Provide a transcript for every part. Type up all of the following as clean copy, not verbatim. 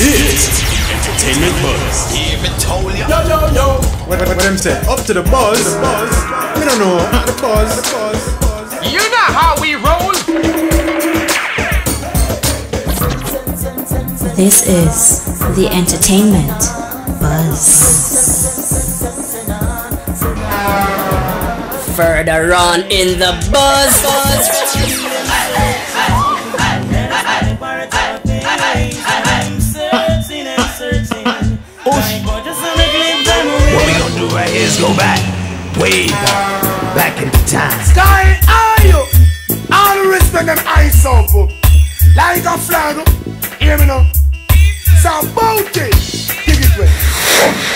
is Entertainment Buzz. Yo. What them say? Up to the buzz. I don't know. The buzz. You know how we roll. This is the Entertainment Buzz. Further on in the buzz. What we gonna do right here is go way back into time. Sky, are you? All the respect them ice up. Like a flag. Hear me now. So bounty. Dig it way.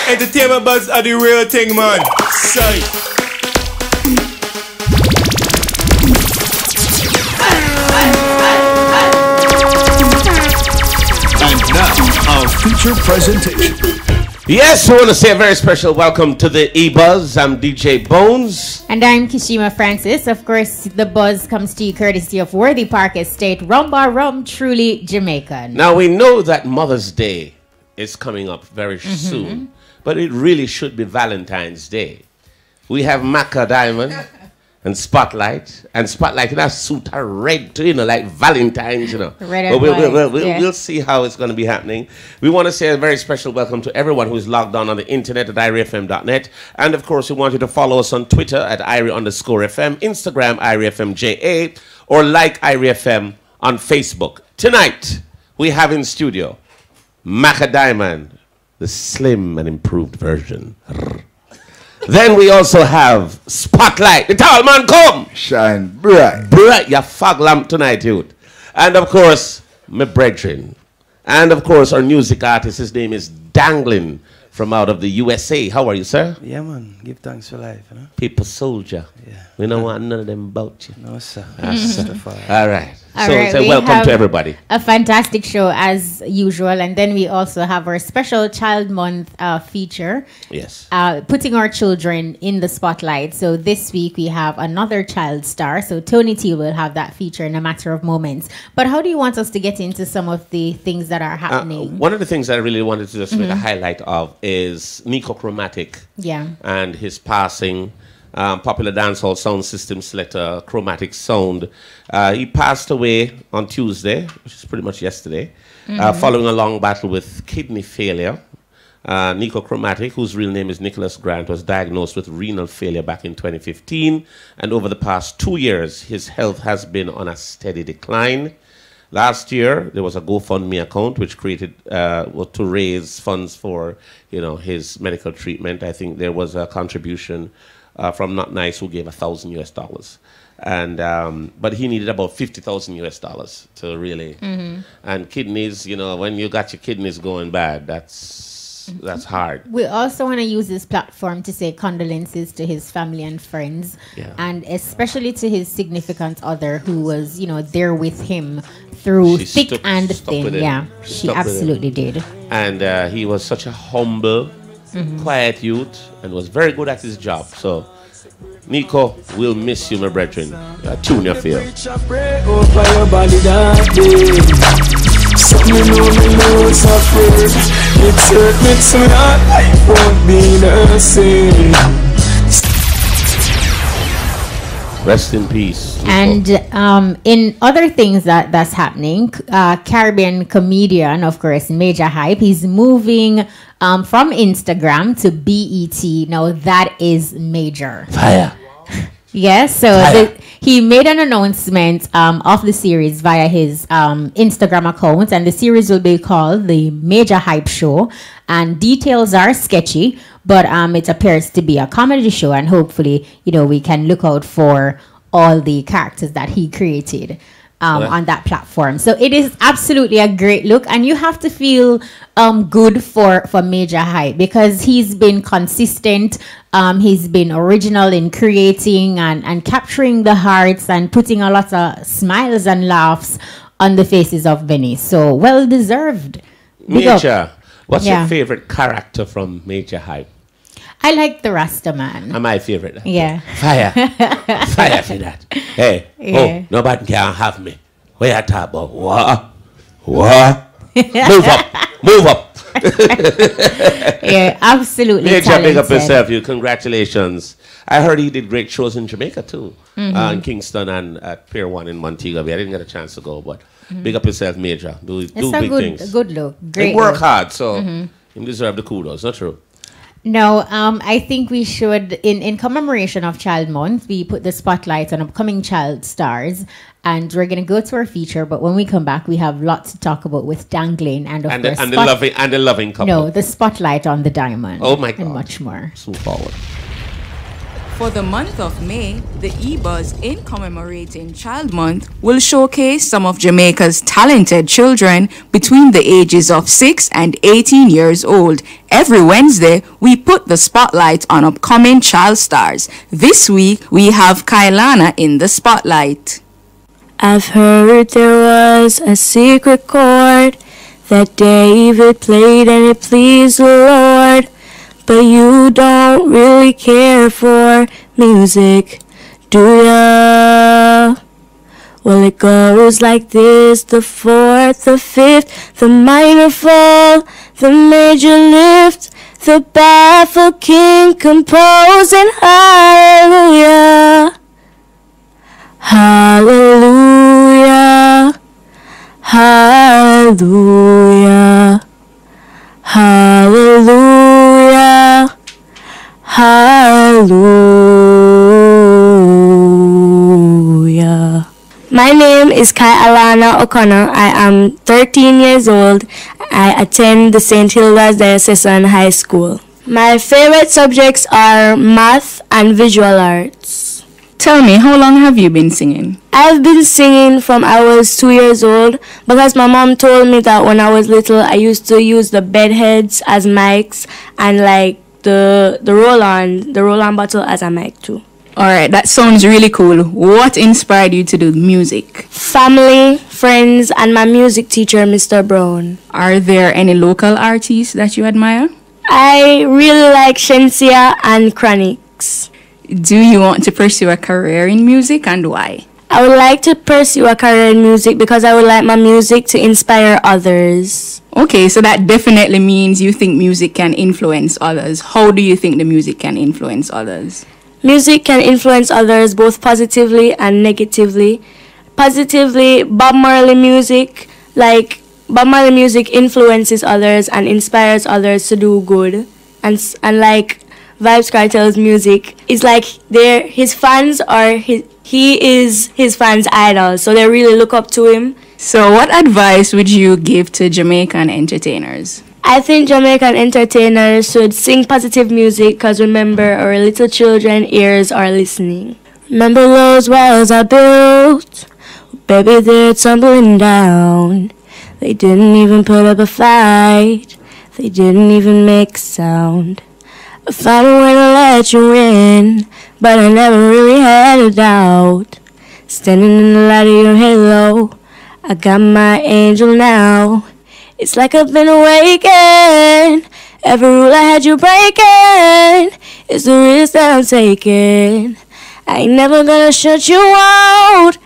Entertainment Buzz are the real thing, man. Sight. And now, our feature presentation. Yes, we want to say a very special welcome to the E-Buzz. I'm DJ Bones. And I'm Kishima Francis. Of course, the buzz comes to you courtesy of Worthy Park Estate, Rumba Rum, truly Jamaican. Now, we know that Mother's Day is coming up very soon, but it really should be Valentine's Day. We have Macka Diamond and Spotlight in a suit are red too, like Valentine's, Red and But white, we'll see how it's going to be happening. We want to say a very special welcome to everyone who's logged on the internet at IRIFM.net. And of course, we want you to follow us on Twitter at IRI_FM, Instagram IRIFMJA, or like IRIFM on Facebook. Tonight, we have in studio Macka Diamond, the slim and improved version. Then we also have Spotlight. The tall man come. Shine bright. Bright, your fog lamp tonight, youth. And of course, my brethren. And of course, our music artist, his name is Dangling from out of the USA. How are you, sir? Yeah, man. Give thanks for life, you know? People soldier. Yeah. We don't want none of them about you. No, sir. All right. All So right, say we welcome have to everybody. A fantastic show as usual. And then we also have our special Child Month feature. Yes. Putting our children in the spotlight. So this week we have another child star. So Tony T will have that feature in a matter of moments. But how do you want us to get into some of the things that are happening? One of the things that I really wanted to just make a highlight of is Nico Chromatic. Yeah. And his passing. Popular dancehall sound system selector, Chromatic Sound. He passed away on Tuesday, which is pretty much yesterday, following a long battle with kidney failure. Nico Chromatic, whose real name is Nicholas Grant, was diagnosed with renal failure back in 2015. And over the past 2 years, his health has been on a steady decline. Last year, there was a GoFundMe account which created to raise funds for his medical treatment. I think there was a contribution from Not Nice, who gave $1,000 and but he needed about $50,000 to really. And kidneys, when you got your kidneys going bad, that's hard. We also want to use this platform to say condolences to his family and friends, and especially to his significant other who was, there with him through thick and thin. Yeah, she absolutely did. And he was such a humble, quiet youth and was very good at his job. So, Nico, we'll miss you, my brethren. Tune your feel. Rest in peace. Nico. And in other things that's happening, Caribbean comedian, of course, Major Hype, he's moving from Instagram to BET. Now that is major. Fire. Yes, so he made an announcement of the series via his Instagram account, and the series will be called The Major Hype Show, and details are sketchy, but it appears to be a comedy show, and hopefully, we can look out for all the characters that he created on that platform. So it is absolutely a great look, and you have to feel good for Major Hype because he's been consistent. He's been original in creating and capturing the hearts and putting a lot of smiles and laughs on the faces of many. So well deserved. Major, what's your favorite character from Major Hype? I like the Rasta man. My favorite. Yeah. Fire. Fire for that. Hey. Yeah. Oh, nobody can have me. What you talk about? What? Move up. Move up. Yeah, absolutely Major, talented. big up yourself. You, congratulations. I heard he did great shows in Jamaica too, in Kingston and at Pier 1 in Montego Bay. I didn't get a chance to go, but big up yourself, Major. Do It's big a things. good look. Great. He work look. hard, so he deserve the kudos. Not true. No, I think we should, in commemoration of Child Month, we put the spotlight on upcoming child stars, and we're going to go to our feature. But when we come back, we have lots to talk about with Dangling and of course the loving couple. No, the spotlight on the diamond. Oh my God. And much more. Let's move forward. For the month of May, the eBuzz, in commemorating Child Month, will showcase some of Jamaica's talented children between the ages of 6 and 18 years old. Every Wednesday, we put the spotlight on upcoming child stars. This week, we have Kailana in the spotlight. I've heard there was a secret chord that David played and it pleased the Lord. But you don't really care for music, do ya? Well, it goes like this: the fourth, the fifth, the minor fall, the major lift, the baffled king composing hallelujah. Hallelujah. Hallelujah. Hallelujah. Hallelujah. My name is Kai Alana O'Connor. I am 13 years old. I attend the St. Hilda's Diocesan High School. My favorite subjects are math and visual arts. Tell me, how long have you been singing? I've been singing from I was 2 years old because my mom told me that when I was little I used to use the bed heads as mics and like the roll-on bottle as a mic too. Alright, that sounds really cool. What inspired you to do music? Family, friends, and my music teacher, Mr. Brown. Are there any local artists that you admire? I really like Shensia and Chronix. Do you want to pursue a career in music, and why? I would like to pursue a career in music because I would like my music to inspire others. Okay, so that definitely means you think music can influence others. How do you think the music can influence others? Music can influence others both positively and negatively. Positively, Bob Marley music influences others and inspires others to do good. And like Vybz Kartel's music is like his fans are he is his fans' idol, so they really look up to him. So what advice would you give to Jamaican entertainers? I think Jamaican entertainers should sing positive music because remember, our little children ears are listening. Remember those walls I built? Baby, they're tumbling down. They didn't even put up a fight. They didn't even make a sound. I found a way to let you in, but I never really had a doubt. Standing in the light of your halo, I got my angel now. It's like I've been awakened. Every rule I had you breaking is the risk that I'm taking. I ain't never gonna shut you out.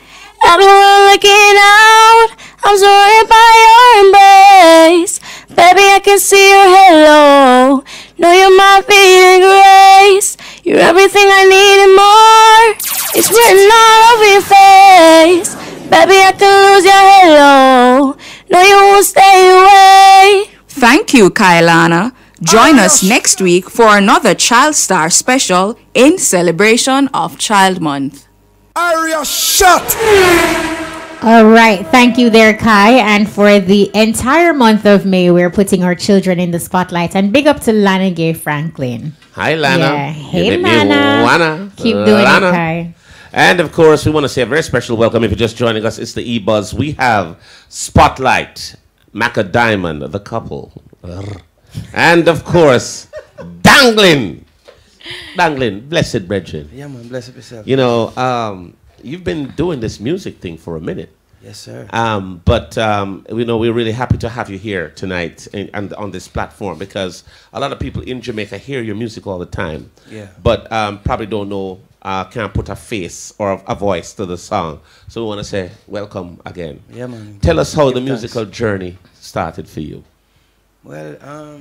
Everyone looking out. I'm surrounded by your embrace. Baby, I can see your halo. Know you're my feeding grace. You're everything I need and more. It's written all over your face. Baby, I can lose your halo. No, you won't stay away. Thank you, Kailana. Join us next week for another Child Star special in celebration of Child Month. Area shut! All right. Thank you there, Kai. And for the entire month of May, we're putting our children in the spotlight. And big up to Lana Gay Franklin. Hi, Lana. Yeah. Hey, You make me Lana. wanna. Keep doing Lana. it, Kai. And of course, we want to say a very special welcome. If you're just joining us, it's the eBuzz. We have Spotlight, Macka Diamond, the couple, and of course, Dangling. Dangling, blessed brethren. Yeah, man, bless up yourself. You know, you've been doing this music thing for a minute. Yes, sir. But you know, we're really happy to have you here tonight and on this platform because a lot of people in Jamaica hear your music all the time. Yeah. But probably don't know, can't put a face or a voice to the song. So we want to say welcome again. Yeah, man. Tell us how the Give thanks. musical journey started for you. Well,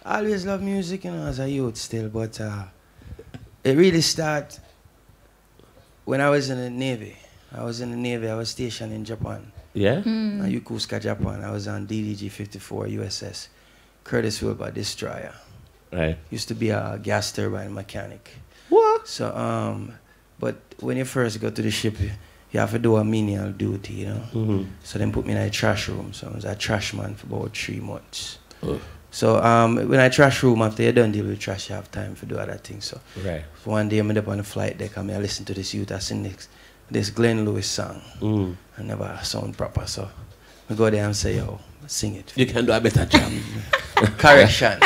I always love music, you know, as a youth still, but it really started when I was in the Navy. I was in the Navy. I was stationed in Japan. Yeah? Yokosuka, Japan. I was on DDG-54 USS Curtis Wilbur Destroyer. Right. Used to be a gas turbine mechanic. What? So, but when you first go to the ship, you have to do a menial duty, you know. So they put me in a trash room. So I was a trash man for about 3 months. So when I trash room, after you done deal with trash, you have time to do other things. So one day I'm up on the flight deck and I listen to this youth. I sing this Glenn Lewis song. I never sound proper, so I go there and say, yo, sing it. You can do a better job. Correction.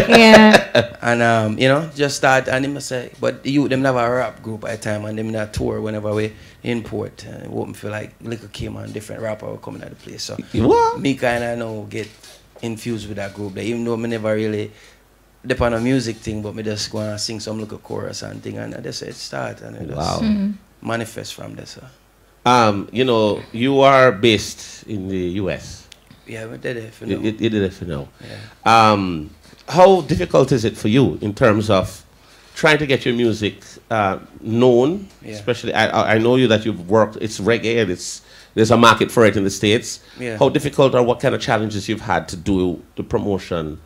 Yeah. And you know, just start and them say, but the youth them have a rap group at a time and them in a tour whenever we import. It wouldn't feel like Liquor came on different rapper were coming at the place. So me kinda know get infused with that group. Even though me never really depend on a music thing, but me just go and sing some little chorus and thing and that's it start and it just manifest from there. So. You know, you are based in the US. Yeah, we did it for now. You did it for now. Yeah. How difficult is it for you in terms of trying to get your music known? Yeah. Especially, I know you that you've worked, it's reggae and there's a market for it in the States. Yeah. How difficult or what kind of challenges you've had to do the promotion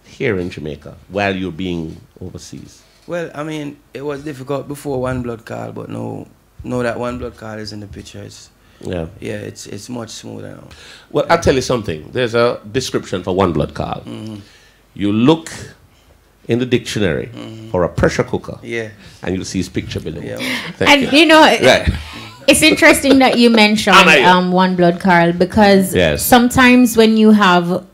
here in Jamaica while you're being overseas? Well, I mean, it was difficult before One Blood Call, but now that One Blood Call is in the picture, it's much smoother now. Well, I'll tell you something. There's a description for One Blood Call. You look in the dictionary for a pressure cooker, and you'll see his picture below. And you know, it's interesting that you mentioned One Blood Carl because sometimes when you have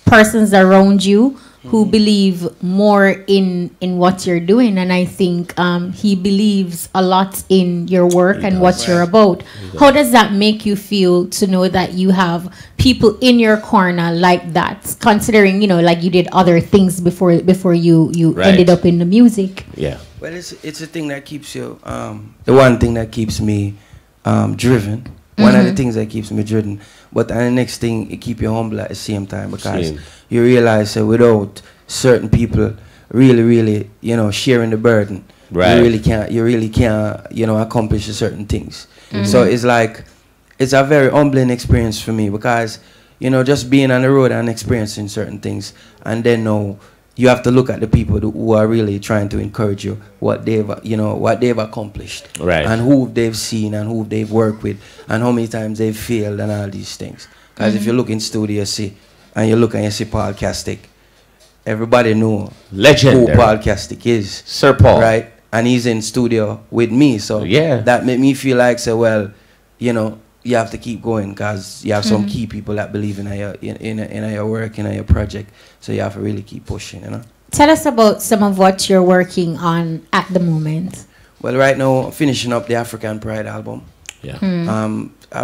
persons around you who believe more in what you're doing, and I think he believes a lot in your work and what you're about. How does that make you feel to know that you have people in your corner like that, considering, you know, like you did other things before you ended up in the music? Yeah. Well, it's a thing that keeps you, the one thing that keeps me driven. One of the things that keeps me driven. But the next thing, it keeps you humble at the same time because you realize that without certain people really, you know, sharing the burden, you really can't, you know, accomplish certain things. So it's like, it's a very humbling experience for me because, you know, just being on the road and experiencing certain things, and then now you have to look at the people who are really trying to encourage you, what they've accomplished, and who they've seen and who they've worked with, and how many times they've failed and all these things. Because if you look in studio, and you look and you see Paul Castic, everybody know who Paul Castic is, Sir Paul, right? And he's in studio with me, so that made me feel like, so well, you know, you have to keep going because you have some key people that believe in your work, in your project. So you have to really keep pushing, you know. Tell us about some of what you're working on at the moment. Well, right now, I'm finishing up the African Pride album. Yeah.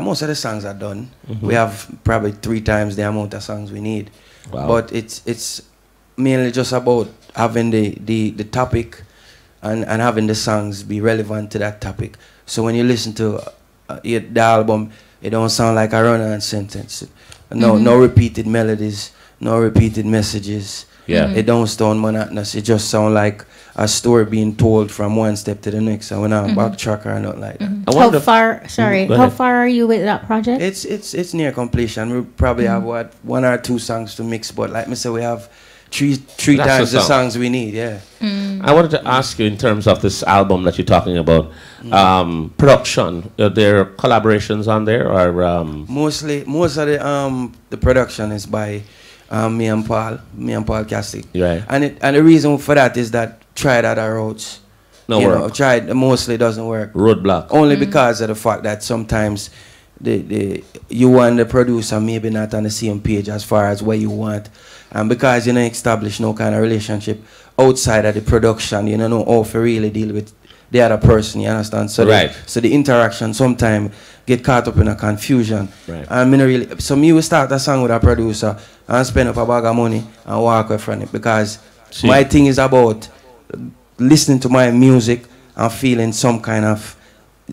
Most of the songs are done. We have probably 3 times the amount of songs we need. Wow. But it's mainly just about having the topic and having the songs be relevant to that topic. So when you listen to the album, it don't sound like a run-on sentence. No repeated melodies, no repeated messages. It don't sound monotonous. It just sound like a story being told from one step to the next. So when I'm backtrack or not like that. How far are you with that project? It's near completion. We probably have 1 or 2 songs to mix, but like me say, we have three times the songs we need. I wanted to ask you in terms of this album that you're talking about, production. Are there collaborations on there, or most of the production is by me and Paul Castic. Right. And the reason for that is that tried other roads. Tried mostly doesn't work. Roadblock. Only because of the fact that sometimes you and the producer maybe not on the same page as far as what you want. And because you don't establish no kind of relationship outside of the production, you don't know how to really deal with the other person, you understand? So so the interaction sometimes get caught up in a confusion. And so me will start a song with a producer and spend up a bag of money and walk away from it because my thing is about listening to my music and feeling some kind of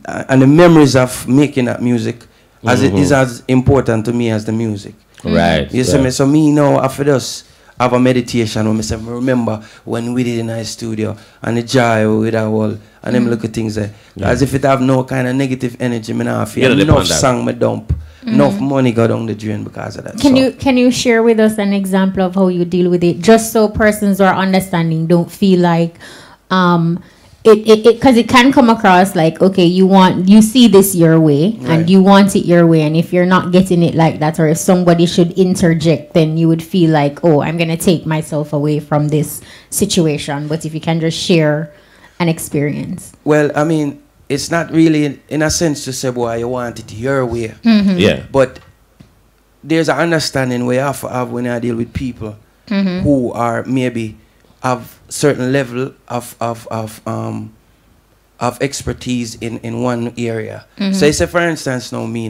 and the memories of making that music as it is as important to me as the music. Right. You see me? So me now, after this, have a meditation when I say, remember when we did in our studio and the joy with our wall and them look at things there. As if it have no kind of negative energy, me now feel enough song me dump. Enough money go down the drain because of that. Can you share with us an example of how you deal with it, just so persons who are understanding don't feel like because it can come across like, okay, you see this your way and you want it your way, and if you're not getting it like that, or if somebody should interject, then you would feel like, oh, I'm gonna take myself away from this situation. But if you can just share an experience. Well, I mean, it's not really in a sense to say, boy, you want it your way. Yeah. But there's an understanding we have to have when I deal with people who are maybe have certain level of expertise in one area. So say for instance now me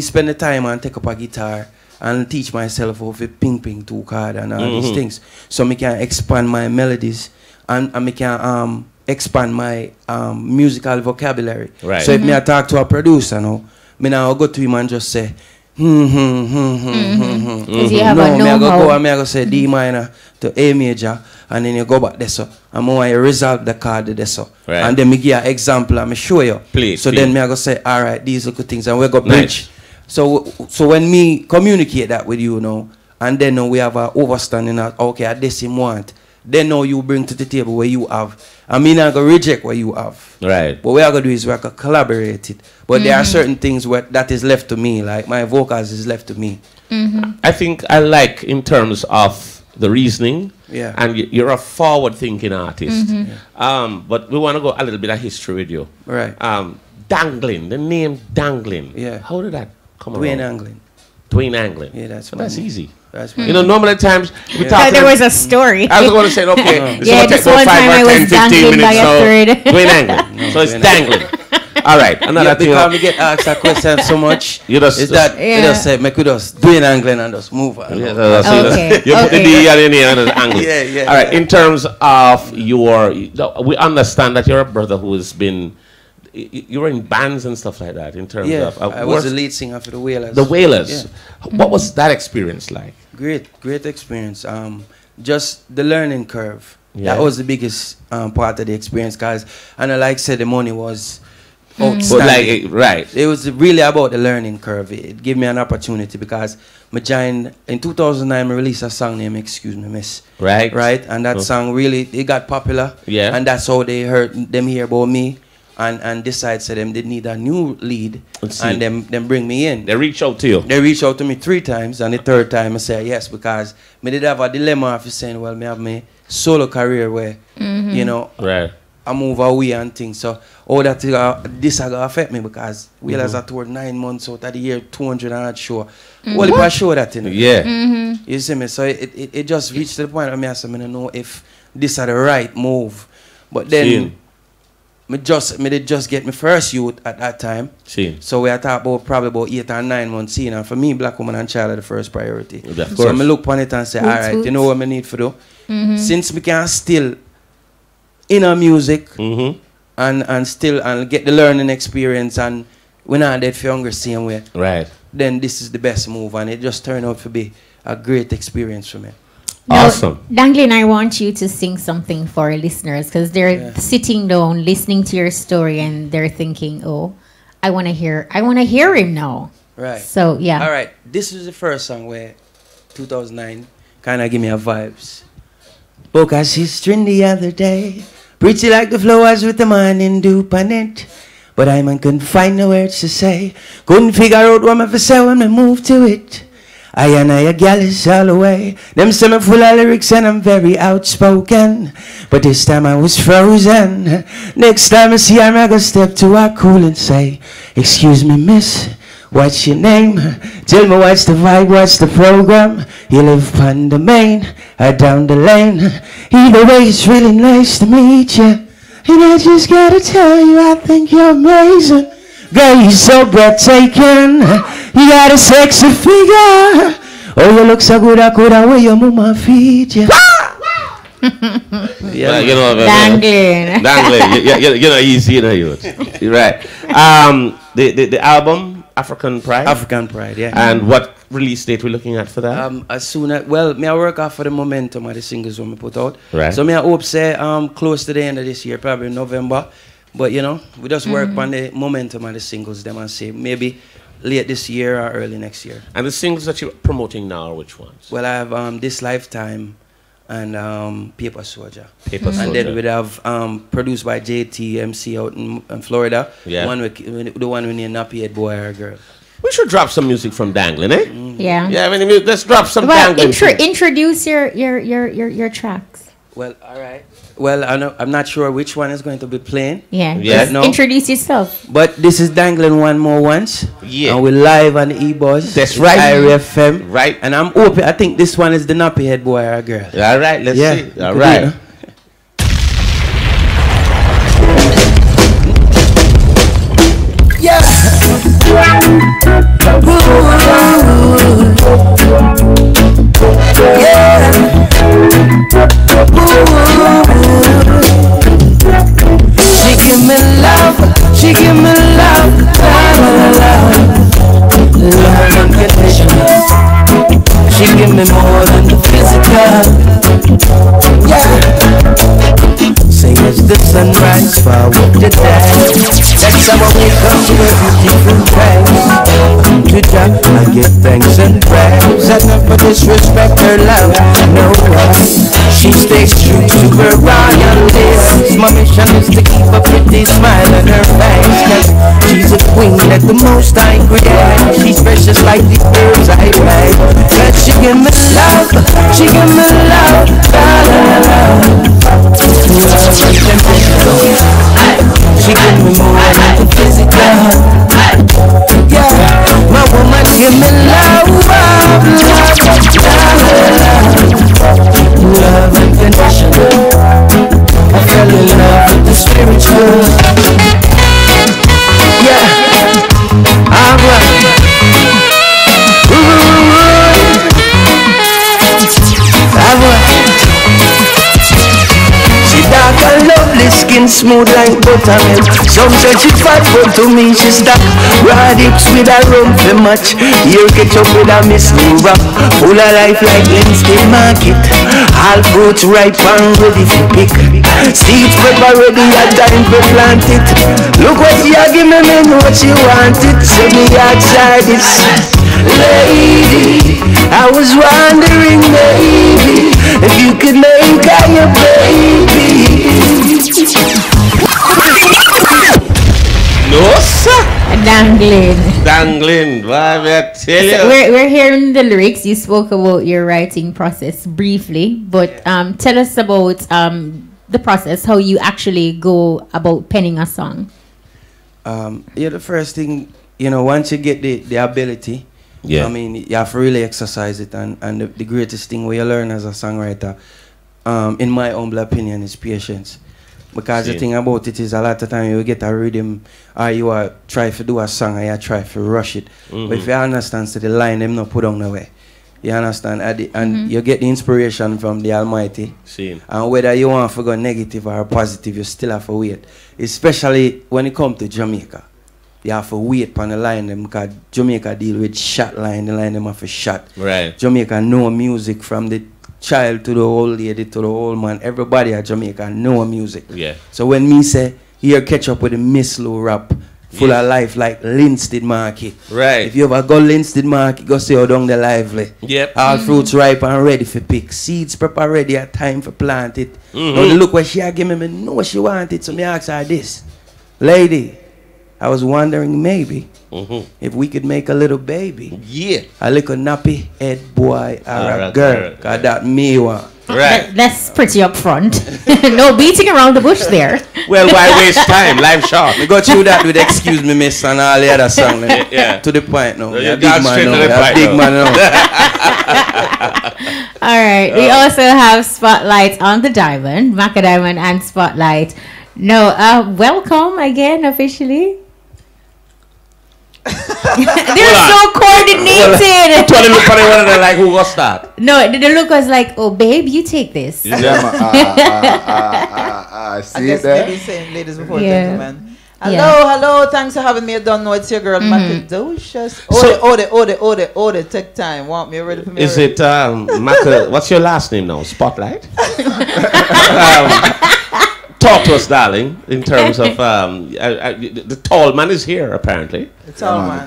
spend the time and take up a guitar and teach myself how to ping two card and all these things. So me can expand my melodies and me can expand my musical vocabulary. Right. So if me I talk to a producer now, me now go to him and just say Because you have no, a me I know-how. go and me I go say D minor to A major, and then you go back there so and more you resolve the chord there so. Right. And then me give you an example and me show you. Please, so please. then me I go say, all right, these are good things, and we go Nice. bridge. So when me communicate that with you now, and then now we have a overstanding that okay, at this him want. Then now you bring to the table where you have. I mean, I go reject what you have. Right. But what I go do is we can collaborate it. But there are certain things where that is left to me, like my vocals is left to me. I think I like in terms of the reasoning. Yeah. And you're a forward-thinking artist. But we want to go a little bit of history with you. Right. Dangling, the name Dangling. Yeah. How did that come Dwayne around? Anglin. Dwayne Anglin. Yeah, that's That's my name. easy. That's You know, normally times we talk to There them- was a story. I was going to say, okay, this Yeah, will take this one about 5 time I or was 10, 15 dangling by minutes. a So thread. Dwayne Anglin. So it's Dwayne dangling. All right, another Yeah, thing. because me get asked a question so much. You just- is that you Yeah. just say, make we just Dwayne Anglin and just move on. Yeah, Okay, you put the okay. D and the other angle. Yeah, yeah, All right. yeah. In terms of we understand that you're a brother who has been, you were in bands and stuff like that. In terms Yeah, of I was the lead singer for the Wailers. the Wailers. Yeah. What was that experience like? Great experience. Just the learning curve. Yeah. That was the biggest part of the experience, guys. And like I said, the money was But outstanding. right. It was really about the learning curve. It gave me an opportunity because I joined in 2009. I released a song named "Excuse Me, Miss." Right. Right, and that song really it got popular. Yeah. and that's how they heard them hear about me, and decide so them they need a new lead, Let's see. and them bring me in. They reach out to you. They reached out to me 3 times, and the 3rd time I said yes because me did have a dilemma of saying, well, me have my solo career where you know Right. I move away and things. So all that this are gonna affect me because Wailers are toured 9 months out of the year, 200 and odd show. Well, if I show that in Yeah. you see me, so it just reached to the point where me I don't know if this are the right move. But then Seen. me did just get my first youth at that time. See. So we are talking about probably about 8 or 9 months in, and for me, black woman and child are the first priority. Of So course. I look upon it and say, all right, you know what I need to do? Since we can still in our music and still and get the learning experience, and we're not dead for younger same way, Right. then this is the best move, and it just turned out to be a great experience for me. Now, Awesome. Danglin, I want you to sing something for our listeners because they're sitting down, listening to your story, and they're thinking, "Oh, I want to hear him now." Right. So yeah. All right. This is the first song where 2009 kind of give me a vibes. Book as history the other day, pretty like the flowers with the morning dew on it. But I man couldn't find no words to say. Couldn't figure out what me for say when me move to it. I and a gal is all the way. Them say me full of lyrics and I'm very outspoken. But this time I was frozen. Next time I see her, I go step to her cool and say, excuse me, miss, what's your name? Tell me what's the vibe, what's the program? You live on the main or down the lane? Either way, it's really nice to meet you. And I just gotta tell you, I think you're amazing. Girl, you're so breathtaking. You got a sexy figure. Oh, you look so good, I could have where your mama feed you. Yeah, you know, Danglin. Danglin. You know, easy, you know, you. You're right. The album, African Pride? African Pride, yeah. And what release date we're looking at for that? As soon as, well, me I work off for the momentum of the singles when we put out. Right. So me I hope say close to the end of this year, probably November. But you know, we just work on the momentum of the singles, them and say maybe late this year or early next year. And the singles that you're promoting now are which ones? Well, I have This Lifetime and Paper Soldier. Paper And Soldier. then we'd have produced by JT MC out in Florida. Yeah. The one we named Nappy Head Boy or Girl. We should drop some music from Dangling, eh? Yeah. Yeah, I mean, let's drop some Well, Dangling. introduce your tracks. Well, all right. Well, I'm not sure which one is going to be playing. Yeah. Yeah. Just introduce yourself. But this is Dangling One More Once. Yeah. And we're live on the E-Buzz. That's right. Irie FM. Right. And I'm open. I think this one is the Nappy Head Boy or Girl. All right, let's Yeah. see. All right. Yeah. She give me love, she give me love, love unconditional. She give me more than the physical. Yeah. Sing as the sunrise, forward the day. That's how I wake up to every different place. To God, I give thanks and praise. I never disrespect her love, no way. She stays true to her royalties. My mission is to keep a pretty smile on her face. 'Cause she's a queen that the most I create. She's precious like the birds I made. But she give me love, she give me love, la la la. She give me more than the physical. Yeah, my woman give me love, love, love unconditional. I fell in love with the spiritual. Yeah, alright. She dark and lovely, skin smooth like buttermilk. Some say she fat, but to me she stuck. Raw hips with a rump for much. Here catch up with a miss new rap. Full of life like Lindsay Market. All fruits ripe and ready for pick. Seeds prepare ready, a time to plant it. Look what she a give me, know what she want it. So me outside this lady. I was wondering maybe if you could make her your baby. No, sir. Dangling. Dangling. Why, I tell you. So we're hearing the lyrics. You spoke about your writing process briefly, but tell us about the process, how you actually go about penning a song. Yeah, the first thing, you know, once you get the ability, yeah. I mean, you have to really exercise it, and the greatest thing where you learn as a songwriter, in my humble opinion, is patience. Because the thing about it is a lot of time you get a rhythm or you are try to do a song and you try to rush it. But if you understand so the line them not put on the way. You understand? And you get the inspiration from the Almighty. And whether you want to go negative or positive, you still have to wait. Especially when it comes to Jamaica. You have to wait on the line them because Jamaica deal with shot line, the line them have a shot. Right. Jamaica know music from the child to the old lady to the old man. Everybody at Jamaica know music. Yeah. So when me say here catch up with the Miss Low rap full of life like Linstead Market. Right. If you ever go Linstead Market, go see how down the lively. Yep. All fruits ripe and ready for pick. Seeds prepare ready at time for plant it. Now look what she a give me know what she wanted. So me ask her this. Lady, I was wondering maybe if we could make a little baby. Yeah. A little nappy head boy or a girl. Cause that me want. Right. That's pretty upfront. No beating around the bush there. Well, why waste time? Live short. We go through that with Excuse Me Miss and all the other songs. Yeah. To the point now. You're Big man straight now. to the point Big man now. All right. We also have Spotlight on the Diamond, Macka Diamond and Spotlight. No, welcome again officially. They're so coordinated. Tell them look at one of them like who was that? No, the look was like, oh babe, you take this. Yeah, I see guess that? they've been saying ladies before Yeah. gentlemen. Hello. Thanks for having me. I don't know it's your girl, Macadocious. Ode. Take time. Want me ready for me? Is it Macka? What's your last name now? Spotlight. Talk to us, darling. In terms of the tall man is here apparently. The tall man.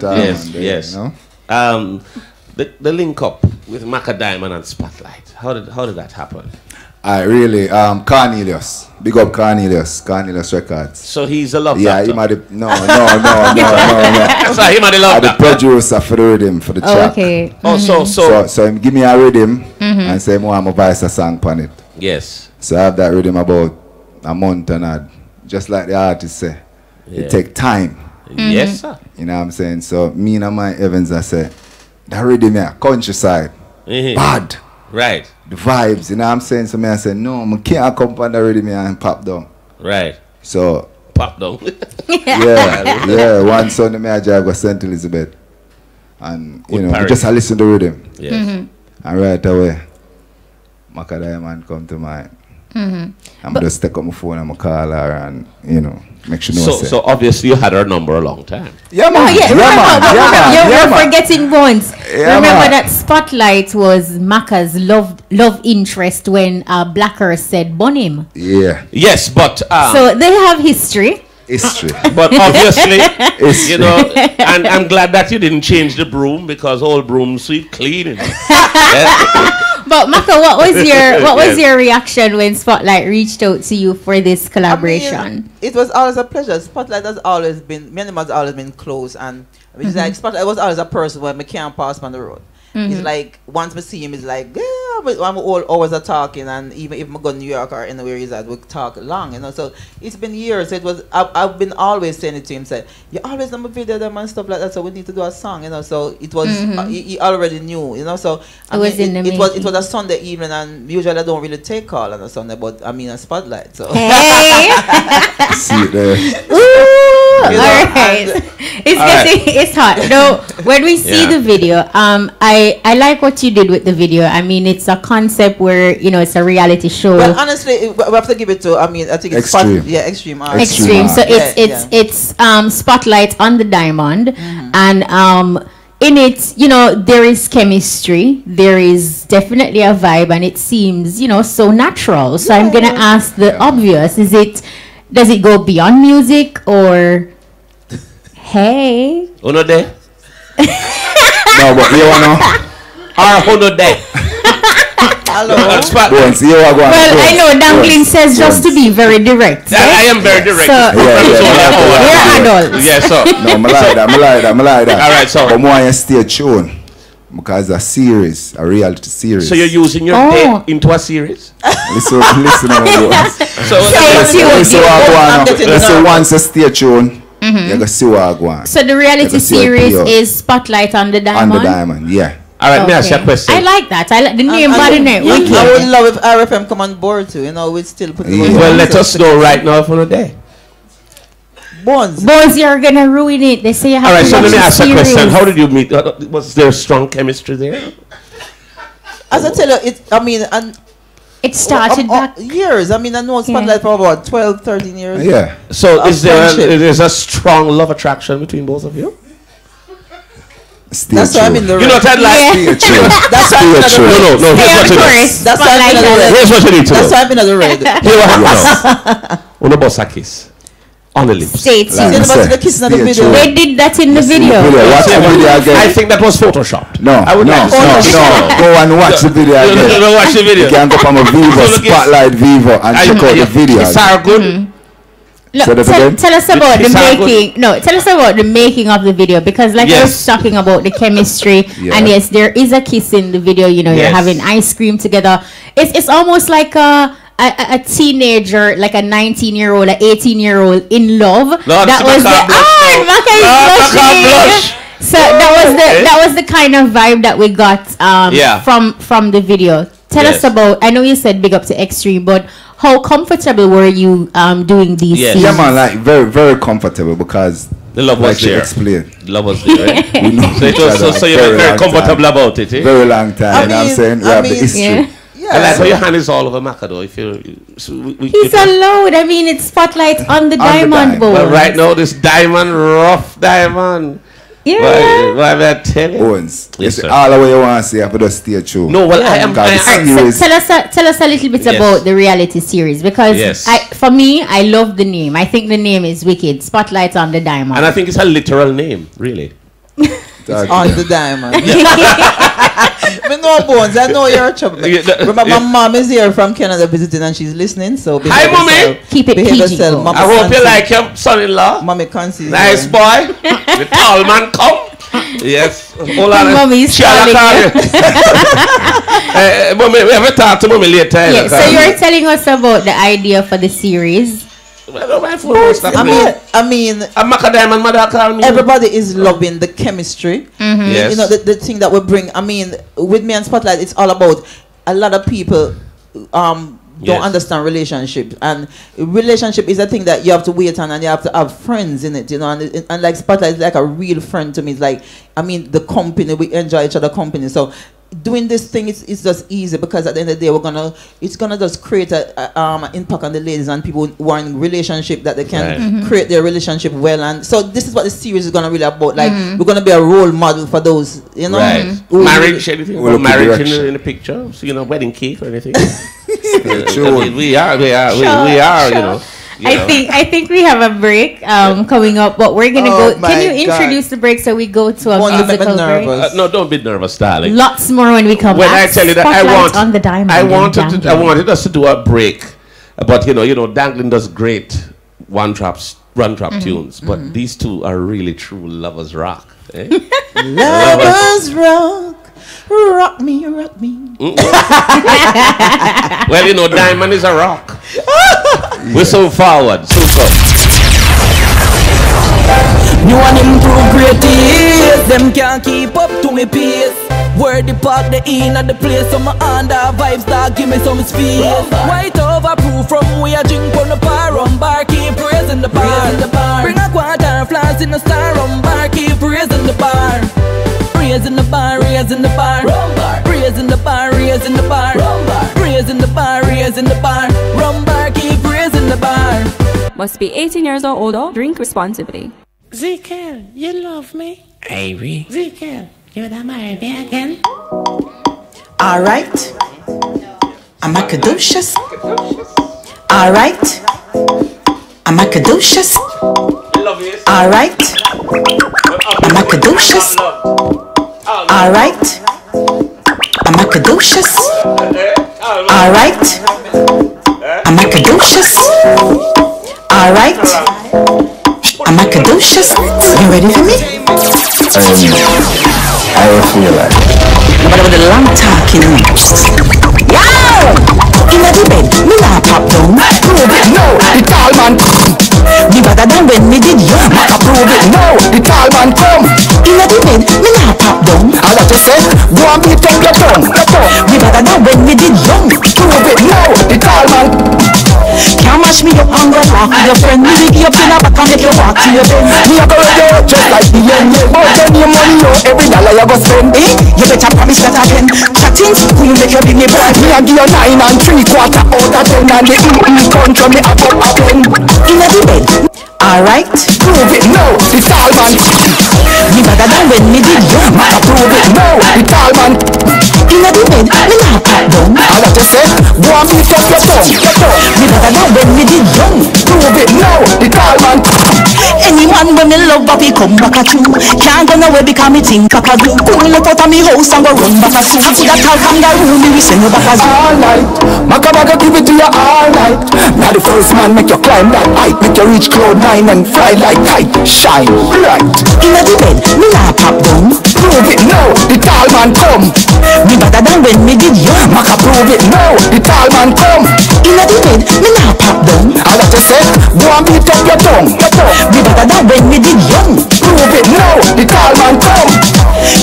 Yes. You know? The link up with Macka Diamond and Spotlight. How did that happen? I really Cornelius. Big up Cornelius Records. So he's a love doctor. Yeah, he might have no. So he might have loved the producer for the rhythm for the track. Okay. So him give me a rhythm and say I want to voice a song on it. Yes. So I have that rhythm about a month and a just like the artist say. It take time. Yes, sir. You know what I'm saying? So me and my Evans I say that rhythm here, countryside. Bad. Right. The vibes, you know what I'm saying? So me I say, no, I can't come on the rhythm here and pop down. Right. So pop down. yeah. One Sunday me I drive to St. Elizabeth. And you know, just I listen to the rhythm. Yes. And right away, Macka Diamond come to mind. I'm just take up my phone and I call her and you know, make sure So obviously you had her number a long time. Yeah, man. You're forgetting Bones. Yeah, remember man. that Spotlight was Macka's love interest when Blacker said bun him. Yeah. Yes, but so they have history. But obviously, you know, and I'm glad that you didn't change the broom because all brooms sweep clean. But Macka, what was your reaction when Spotlight reached out to you for this collaboration? I mean, it was always a pleasure. Spotlight has always been, me and him has always been close, and it's like Spotlight was always a person where I can't pass on the road. It's like once I see him, it's like I'm all always a talking, and even if I go to New York or anywhere he's at, we talk long, you know. So it's been years. It was I've been always saying it to him, say you always know my video them and stuff like that. So we need to do a song, you know. So it was he already knew, you know. So it was a Sunday evening, and usually I don't really take call on a Sunday, but I mean a Spotlight. So hey, see it there. All right. It's hot. No, when we see the video, I like what you did with the video. I mean, it's a concept where you know it's a reality show. Well, honestly, we have to give it to. I mean, I think it's Extreme. Extreme. So it's Spotlight on the Diamond, and in it, you know, there is chemistry. There is definitely a vibe, and it seems so natural. So I'm gonna ask the obvious: does it go beyond music or? Hey. Uno there? No, but you wanna? Uno there. Hello. Well, I know Danglin says just to be very direct. I am very direct. So, we're adults. Yeah, so. No, I like that. All right, so. But more stay tuned because a series, a reality series. So you're using your day into a series? Listen, So once you stay tuned. You go see what I want. So the reality series is Spotlight on the Diamond? On the Diamond, yeah. All right, me ask you a question. I like that. I like the name, body name. I would love if RFM come on board too. You know, we'd still put Well, let us know right now if we're there. Bones, you're gonna ruin it. They say you have All right, to so watch let me the ask a series. question. How did you meet? Was there strong chemistry there? As I tell you, and it started back years. I mean, I know Spotlight for about 12, 13 years. Yeah. So is a strong love attraction between both of you? That's why I'm in the You know that like That's why I'm in the red. No, here's what it is. That's why I'm in the red. Here's what you need to know. That's why I'm in the red. Here what happens. Uno boss a kiss on the lips. Stay tuned. The kiss in the video. They did that in the video. Watch the video again. I think that was photoshopped. No. Go and watch the video again. No, watch the video. You can go from a Vivo, Spotlight Vivo, and check out the video. It's are good. Look, tell us about the making. No, tell us about the making of the video because, like, I was talking about the chemistry, and yes, there is a kiss in the video. You know, you're having ice cream together. It's almost like a teenager, like a 19-year-old, an 18-year-old in love. That was the blush. So that was the kind of vibe that we got from the video. Tell us about. I know you said big up to Extreme, but how comfortable were you doing these scenes? Yeah, man, like very, very comfortable because the love was there. Explained. The love was there, right? We know so you're very comfortable about it, eh? Very long time. You know what I'm saying? We have the history. Yeah, I like how your hand is all over Macka though. If you, he's allowed. I mean, it's spotlight on the diamond board. But right now, this diamond, rough diamond. Yeah. What I tell you? Owens, yes, sir. all the way you want to see after the stage show. No, well, I am. Tell us a little bit about the reality series, because for me, I love the name. I think the name is wicked. Spotlight on the diamond. And I think it's a literal name, really. It's on the diamond. I know, Bones. I know you're a trouble. Remember, my mom is here from Canada visiting, and she's listening. So hi, mommy. Keep it PG. I hope you like your son-in-law. Mommy Concy. Nice boy. The tall man come. Yes. Hold on. Mommy's calling you. Mommy, we have to talk to mommy later. Yeah, so you're telling us about the idea for the series. I mean, everybody is loving the chemistry. Yes. You know, the thing that we bring. I mean, with me and Spotlight, it's all about a lot of people don't understand relationships, and relationship is a thing that you have to wait on, and you have to have friends in it, you know, and like Spotlight is like a real friend to me. It's like, I mean, the company, we enjoy each other company, so doing this thing it's just easy, because at the end of the day it's gonna just create a impact on the ladies and people who are in relationship, that they can create their relationship well. And so this is what the series is gonna really about, like we're gonna be a role model for those, you know, marriage, anything about marriage in the picture, so, you know, wedding cake or anything. we are you know. I think we have a break coming up, but we're gonna go. Can you introduce the break so we go to a musical break? No, don't be nervous, darling. Lots more when we come back. When I tell you that I wanted us to do a break, but you know, Danglin does great one drop tunes, but these two are really true lovers rock. Eh? Lovers rock. Rock me, rock me. Well, you know, diamond is a rock. We're so forward, so go. You want improve great, them can't keep up to me pace. Word the park, the in at the place, so my under vibes that give me some space. White over proof from where I drink on the bar, rum bar, keep praising the bar. Bring a quarter flask in the star, rum bar, keep praising the bar. Raising the bar, raising the bar, raising the bar, raising the bar, raising the bar, raising the bar, rum bar, keep raising the bar. Must be 18 years or older. Drink responsibly. Ezekiel, you love me? Ivy. Ezekiel, you wanna marry me again? Alright. I'm a caduceus. Alright. I'm a caduceus. Alright. I'm a caduceus. Alright. I'm a caduceus. Alright. I'm a caduceus. Alright. I'm a caduceus. You ready for me? I feel like. But with the long talking. Yo! In the bed, me nah pop down. Prove it, no, the tall man. Me better than when me did young. Macka prove it, no, the tall man come. In the bed, me nah pop down. And what you say? Go and beat up your tongue. Me better than when me did young. Prove it, no, the tall man. Can't mash me up and go walk with your friend. Me pick you up in a back and make you walk to your bed. Me a go ready out just like the yen. But then your money, yo, every dollar you go spend. You better promise that again. Chatting, who you make you big me bright. Me a give you 9 3/4 out of 10. And the country me a put a pen. In the bed, alright. Prove it, no, the tall man. Me better than when me did young. Macka prove it, no, the tall man. In the bed, me nah pop down. And what you say? Go and beat up your tongue. Me better than when me did young. Prove it, no, the tall man. Anyone when me love back, come back at you. Can't go nowhere because me think back a glue. Pull up out of me house and go run back a soon. I put that tall kangaroo, me send you back a zoo. All night, Macka give it to you all night. Now the first man make you climb that height, make you reach cloud 9 and fly like kite, shine bright. In the bed, me nah pop down. Prove it, no, the tall man come. Me better than when me did young. Macka prove it, no, the tall man come. In the bed, me nah pop down. And what you say? Go and beat up your tongue. Me better than when me did young. Prove it, no, the tall man come.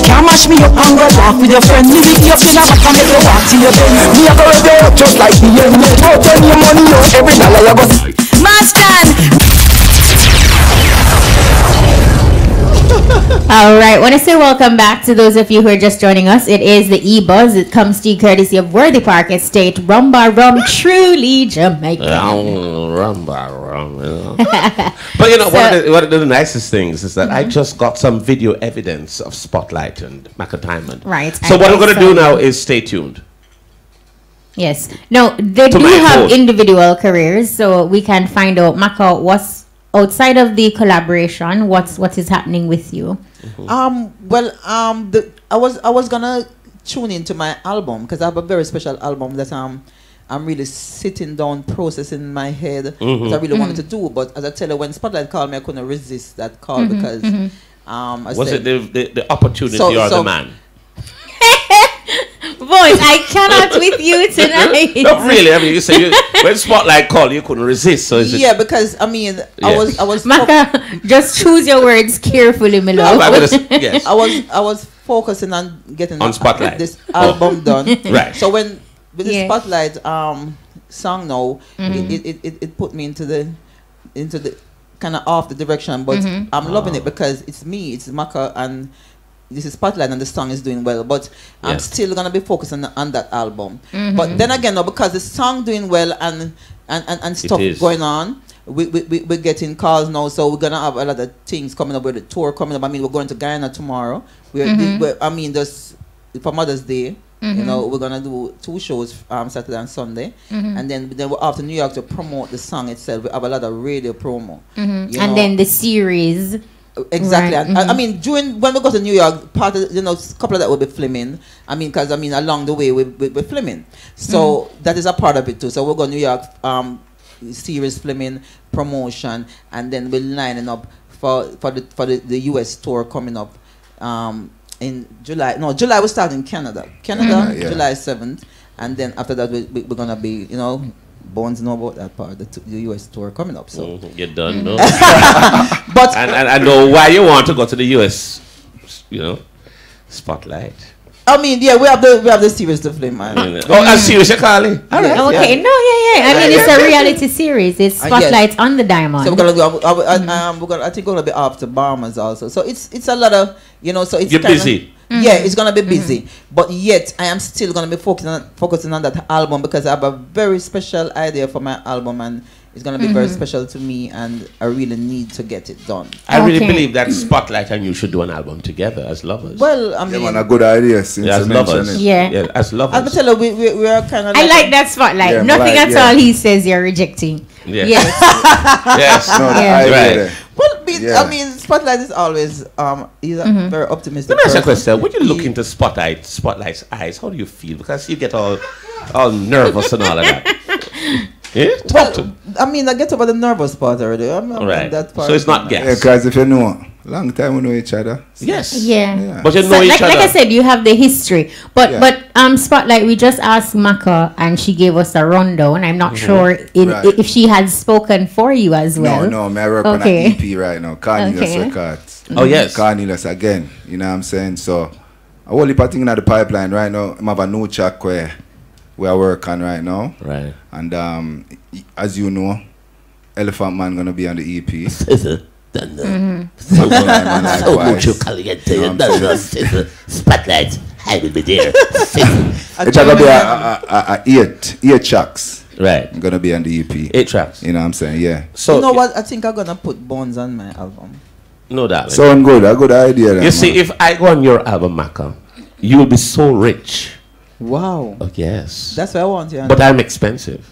Can't mash me up and go walk with your friend. Me pick you up in a back and make you walk to your bed. Me a go ready out just like the yen. But then your money, yo, every dollar you go. Master. All right. Want to say welcome back to those of you who are just joining us. It is the E-Buzz. It comes to you courtesy of Worthy Park Estate. Rumba Rum, truly Jamaican. Rumba Rum. You know. But you know, one of the nicest things is that I just got some video evidence of Spotlight and Macka Diamond. Right. So what we're going to do now is stay tuned. Yes. No, they do have individual careers, so we can find out, Macka, what's outside of the collaboration, what is happening with you? I was gonna tune into my album because I have a very special album that I'm really sitting down processing in my head that I really wanted to do. But as I tell you, when Spotlight called me, I couldn't resist that call because was it the opportunity or the man? Boys, I cannot with you tonight. Not really. I mean, you say when Spotlight called, you couldn't resist. So is yeah, because I mean, yes. I was Macka, just choose your words carefully, my love. Yes. I was focusing on getting on Spotlight this album done. Right. So with the Spotlight song now, it put me into the kind of off the direction, but I'm loving it because it's me, it's Macka, and this is Spotlight, and the song is doing well, but I'm still gonna be focusing on that album. But then again, no, because the song doing well and stuff going on, we're getting calls now, so we're gonna have a lot of things coming up with the tour coming up. I mean, we're going to Guyana tomorrow. I mean, just for Mother's Day, you know, we're gonna do 2 shows, Saturday and Sunday, and then we're off to New York to promote the song itself. We have a lot of radio promo, and then the series. Exactly. Right. And I mean, when we go to New York, part of a couple of that will be filming. I mean, because along the way we're filming, so that is a part of it too. So we'll go to New York, series filming, promotion, and then we're lining up for the US tour coming up in July. No, July we start in Canada, July 7th, and then after that we're gonna be Bones know about that part, the US tour coming up. So you're done, no? But and I know why you want to go to the US, Spotlight. I mean, yeah, we have the series to film, man. A series, you call it? Okay, no, I mean, it's a reality series. It's Spotlight on the Diamond. So we're gonna go. I think we're gonna be after Bahamas also. So it's a lot of so it's you're busy. Yeah, it's gonna be busy, but yet I am still gonna be focusing on that album because I have a very special idea for my album, and it's gonna be very special to me, and I really need to get it done. I really believe that Spotlight and you should do an album together as lovers. Well, I mean, a good idea since as lovers. Yeah, as lovers. I tell you, we are kind of. I like that Spotlight. Yeah, nothing at all he says you're rejecting. Yeah. Yes. Yes. No, right. Well, I mean, Spotlight is always he's a very optimistic. Let me ask you a question. When you look into Spotlight's eyes, how do you feel? Because you get all nervous and all of that. Yeah? I mean, I get over the nervous part already. I'm right. That part. So it's not gas. Yeah, because if you know, long time we know each other. So. Yes. Yeah. But you know each other. Like I said, you have the history. But Spotlight, we just asked Macka and she gave us a rundown. I'm not sure if she had spoken for you as well. No, I work on an EP right now. Cornelius Records. Oh, yes. Cornelius again. You know what I'm saying? So, I whole heap of things in the pipeline right now. I have a new track where we are working right now. Right. And as you know, Elephant Man gonna be on the EP. Spotlight, I will be there. It's gonna be eight tracks. Right. Gonna be on the EP. 8 tracks. You know what I'm saying? Yeah. So you know what? I think I'm gonna put Bones on my album. No, darling. Sound good. A good idea. You see, if I go on your album, Macka, you will be so rich. Wow. Oh, yes. That's what I want. Yeah. But I'm expensive.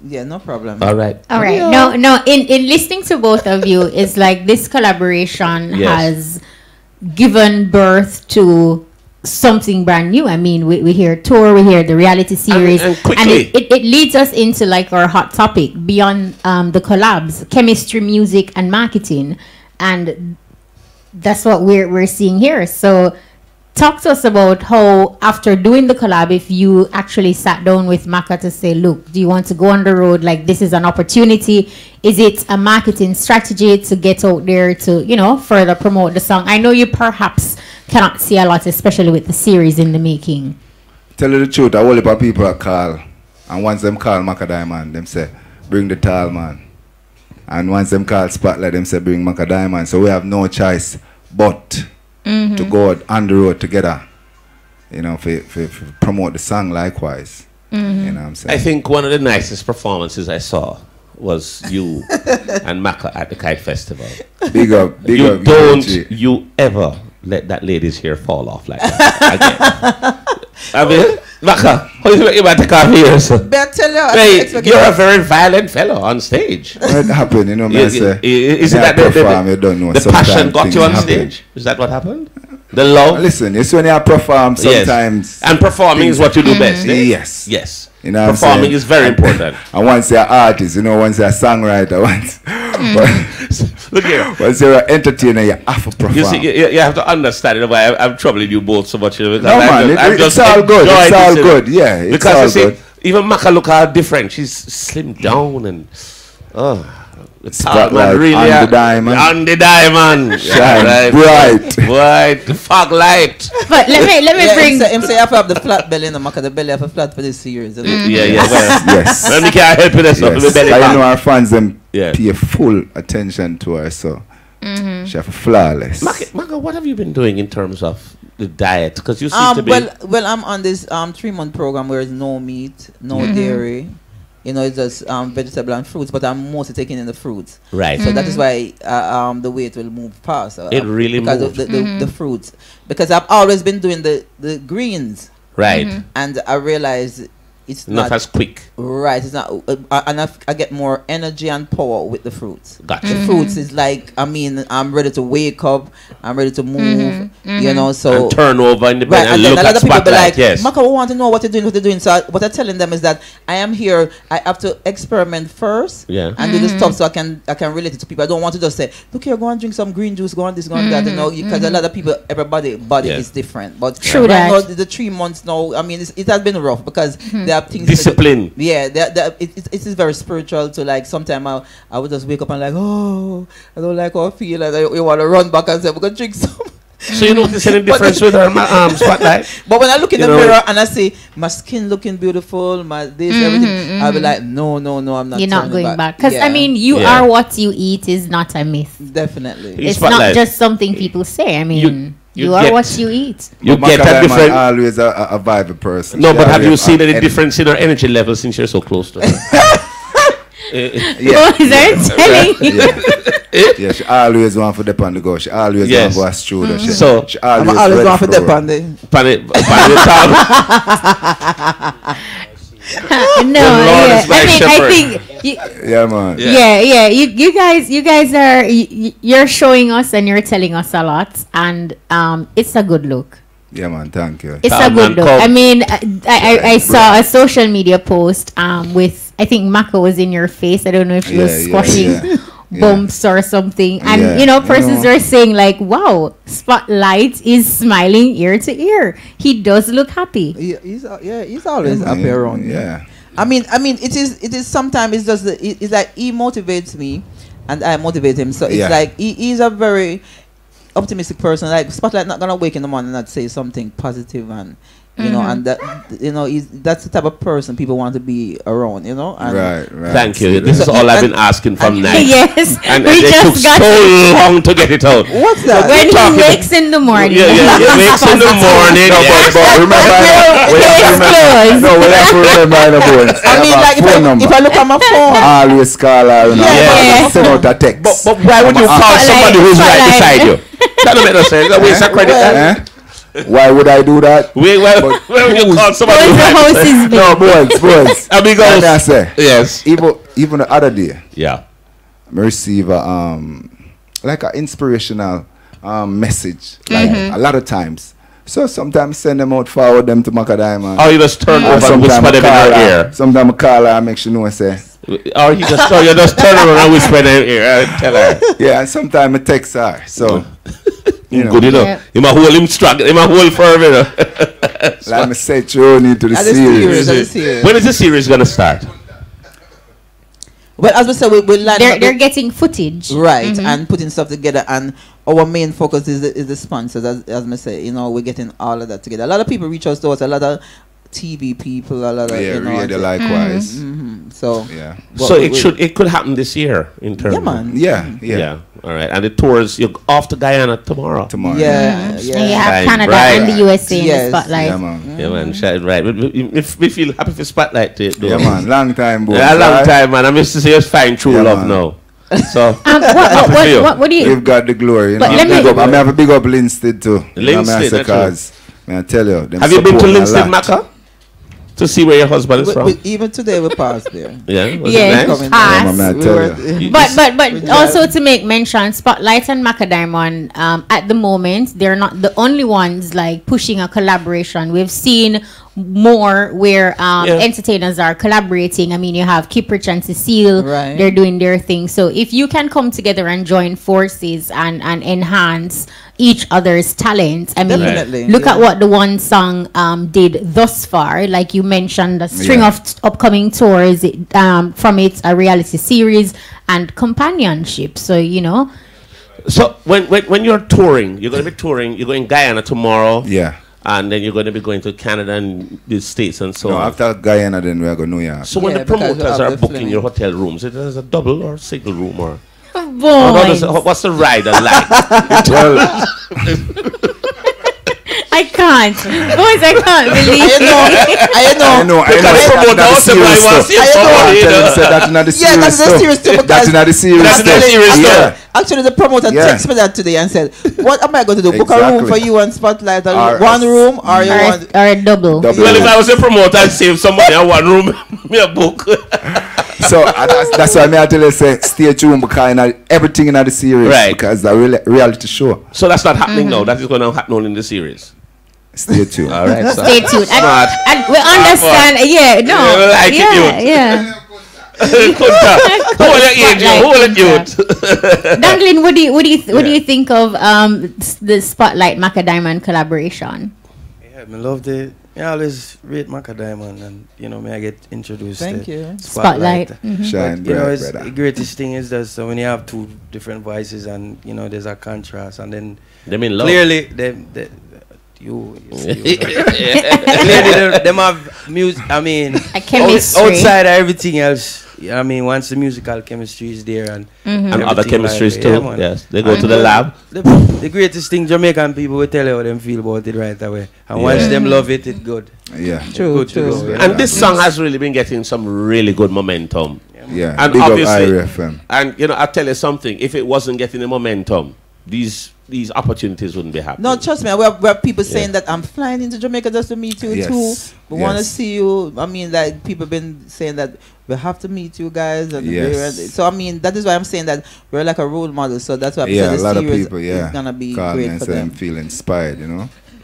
Yeah, no problem. All right. All right. Yeah. No. In listening to both of you, it's like this collaboration has given birth to something brand new. I mean, we hear tour, we hear the reality series, and it leads us into like our hot topic beyond the collabs, chemistry, music, and marketing, and that's what we're seeing here. So. Talk to us about how, after doing the collab, if you actually sat down with Macka to say, look, do you want to go on the road? Like, this is an opportunity. Is it a marketing strategy to get out there to, further promote the song? I know you perhaps cannot see a lot, especially with the series in the making. Tell you the truth, a whole heap of people call. And once them call Macka Diamond, them say, bring the tall man. And once them call Spotlight, them say, bring Macka Diamond. So we have no choice but to go out on the road together. You know, for promote the song likewise. You know what I'm saying? I think one of the nicest performances I saw was you and Macka at the Kite Festival. Big up. Don't you ever let that lady's hair fall off like that again. I mean, Macka, how you about to take off here, sir? You're a very violent fellow on stage. What happened, you know, man? Is it that the passion got you on stage? Is that what happened? The love? Listen, it's when you perform sometimes. Yes. And performing is what you do best. Eh? Yes. Yes. You know performing is very important. And once you're an artist, you know, once you're a songwriter, look here. Once you're an entertainer, you have to perform. You see, you have to understand it, why I'm troubling you both so much. No, man, it's all good. It's all good. Yeah, it's because all good. Even Macka look how different. She's slimmed down and spotlight really on the diamond. On the diamond. Shine bright. Fog light. But let me bring. Him say I have the flat belly in the Macka. The belly have a flat for this series. Well, yes. Let me can't help with this. Yes. I know our fans them pay full attention to her, so she have flawless. Macka, what have you been doing in terms of the diet? Because you seem to be. Well, I'm on this 3-month program where it's no meat, no dairy. You know, it's just vegetable and fruits, but I'm mostly taking in the fruits. Right. So that is why the weight will move fast. It really because moves. of the fruits. Because I've always been doing the greens. Right. And I realized it's not as quick. Right. It's not, and I get more energy and power with the fruits. Gotcha. The fruits is like, I mean, I'm ready to wake up. I'm ready to move. You know, so and turn over in the bed and then look a lot at of people be spotlight. like, Yes. Macka, we want to know what you're doing. So what I'm telling them is that I am here. I have to experiment first. Yeah. And do the stuff so I can relate it to people. I don't want to just say, look here, go and drink some green juice, go on this, go on that. You know, because a lot of people, everybody body is different. But True right now, that. the 3 months now, I mean, it has been rough because there are things. Discipline. Yeah, it is very spiritual. To like, sometimes I would just wake up and like, oh, I don't like how I feel, and you want to run back and say, we're gonna drink some. So you notice any difference with her spotlight? But when I look in the mirror and I say my skin looking beautiful, my this everything, I'll be like, no, I'm not. You're not going back because Yeah. I mean, you are what you eat is not a myth. Definitely, it's not just something people say. I mean. You are what you eat. You get a different. Always a vibe person. No, but have you seen any difference in her energy level since you're so close to her? Yeah, she always want for the on the go. She always want to go astray. So she always want for the on the No, yeah. I think. Yeah, man. Yeah. You guys are you're showing us and you're telling us a lot, and it's a good look. Yeah, man. Thank you. It's a good look. I mean, I saw a social media post with, I think Macka was in your face. I don't know if she was squashing bumps or something, and you know, persons are saying like, wow, Spotlight is smiling ear to ear. He does look happy. He's always happy around. Yeah. I mean, it is sometimes it's just it's like he motivates me, and I motivate him. So it's like he's a very optimistic person. Like, Spotlight not gonna wake in the morning and not say something positive, and you know, and that, you know, that's the type of person people want to be around, you know. And right. Thank you. This is all I've been asking from now. Yes, and it took so long to get it out. What's that? When he wakes in the morning. He wakes in the morning. But remember, we have to remember the bones. I mean, like if I look at my phone, always call her, you know, send out a text. But why would you call somebody who's right beside you? That don't make no sense. That waste of credit. Why would I do that? Why would you call somebody who's right beside you? No, boys. Amigos. I say, yes. Even the other day, I receive a like an inspirational message, like a lot of times. So sometimes send them out, forward them to Macka Diamond. Or you just turn over and whisper them in her ear. Sometimes I call her and make sure no one say. Or you just turn around and whisper in her ear and tell her. Yeah, and sometimes I text her. So you know, good enough. Yeah. You might hold him struggle. You might hold firm, you know. Like I said, you into the series. When is the series gonna start? Well, as we said, they're getting footage, right, and putting stuff together. And our main focus is the sponsors, as I say. You know, we're getting all of that together. A lot of people reach out to us. A lot of TV people, a lot of radio likewise. So yeah, so it could happen this year in terms. Yeah, man. Yeah. All right, and the tours. You're off to Guyana tomorrow. Yeah. And you have Canada and the USA in the spotlight. Yeah, man. Yeah, man. Right. We feel happy for spotlight. Yeah, man. Long time, boy. Yeah, a long time, man. I miss to see us find true love now. So what do you? We've got the glory. You know? I may have a big up Linstead too. Linstead, because I tell you. Have you been to Linstead, Macka? To see where your husband is from? Even today we passed there. Yeah, was yes, it nice? Pass. But also to make mention, Spotlight and Macka Diamond, at the moment, they're not the only ones like pushing a collaboration. We've seen more where entertainers are collaborating. I mean, you have Kip Rich and Cecile, they're doing their thing. So if you can come together and join forces and enhance each other's talent, I mean, look at what the one song did thus far. Like you mentioned, a string of upcoming tours, from it, a reality series and companionship. So, you know. So when you're touring, you're going to be touring, you're going Guyana tomorrow. Yeah. And then you're going to be going to Canada and the States and so on. After Guyana, then we're going to New York. So when the promoters are booking your hotel rooms, it is a double or single room or? What's the rider like? I can't. Boys, I can't believe I know. That's not the serious. Actually, the promoter texted me that today and said, "What am I going to do? Book a room for you and Spotlight, one room or you want or a double?" Well, if I was a promoter, I'd save somebody in one room, me a book. So that's why I tell you, say, stay tuned because everything in the series, because the reality show. So that's not happening now. That is going to happen only in the series. Stay tuned. All right. Stay tuned. And we understand. Yeah. No. We like it. Yeah. Danglin, what do you think of the Spotlight Macka Diamond collaboration? Yeah, I love the. I always rate Macka Diamond, and I get introduced. Thank you. Spotlight. Shine, the greatest thing is that when you have two different voices, and there's a contrast, and then clearly them have music. I mean, outside of everything else. I mean, once the musical chemistry is there and other chemistries too. Yes, they go to the lab. The greatest thing Jamaican people will tell you how them feel about it right away. And once them love it, it's good. Yeah, true. And this song has really been getting some really good momentum. Yeah, and big obviously, up IRFM. And I'll tell you something. If it wasn't getting the momentum, these opportunities wouldn't be happening. No, trust me. We have people saying that I'm flying into Jamaica just to meet you too. We want to see you. I mean, like people been saying that we have to meet you guys. And so I mean, that is why I'm saying that we're like a role model. So that's why I'm saying a lot of people is gonna be great for them. Feel inspired,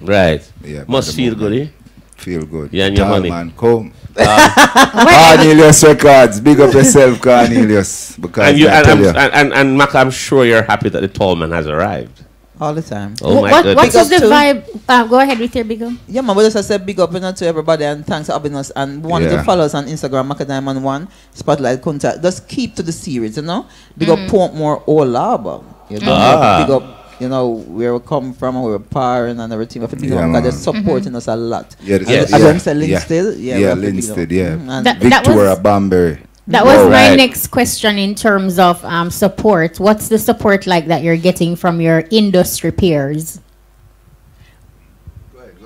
Right. Yeah. Must feel good, eh? Feel good. Yeah, and your money. Man, come. Cornelius Records, big up yourself, Cornelius. Because and Macka, I'm sure you're happy that the tall man has arrived. All the time. Oh my God. What is the vibe? Go ahead with your big up. Yeah, man. We just said big up to everybody and thanks for having us. And wanted to follow us on Instagram, Macka Diamond 1, Spotlight Contact. Just keep to the series, Big up Portmore all album. Big up. Where we come from, where we're powering and everything. Big up because they're supporting us a lot. As I said, Linstead. Linstead. Victoria Banbury. That was my next question in terms of support. What's the support like that you're getting from your industry peers?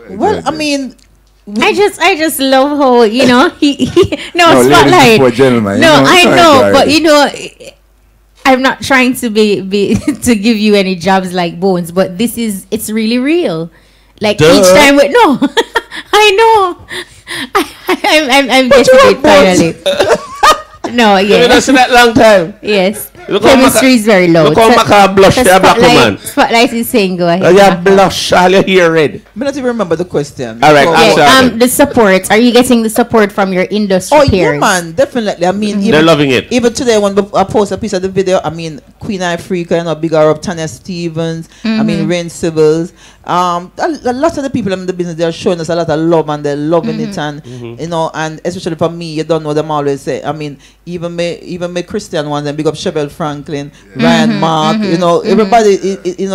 Go ahead. I mean, I just love how Spotlight. I know, but I'm not trying to be to give you any jobs like Bones, but it's really real. Like each time I know. I'm getting it finally. No, yeah. That's that long time. Yes. Chemistry is very low. Look how Macka blush there, black woman. Spotlight is saying go ahead. Yeah, blush, all your hair red. I don't even remember the question. All right, the support. Are you getting the support from your industry peers? Yeah, man, definitely. I mean, they're loving it. Even today, when I post a piece of the video, I mean, Queen Ifrica, big up Tanya Stevens. I mean, Rain Sibbles. A lot of the people in the business, they're showing us a lot of love and they're loving it, and and especially for me, you don't know them always say. I mean, even my Christian ones, and big up Chevelle Franklin, Ryan Mark, everybody,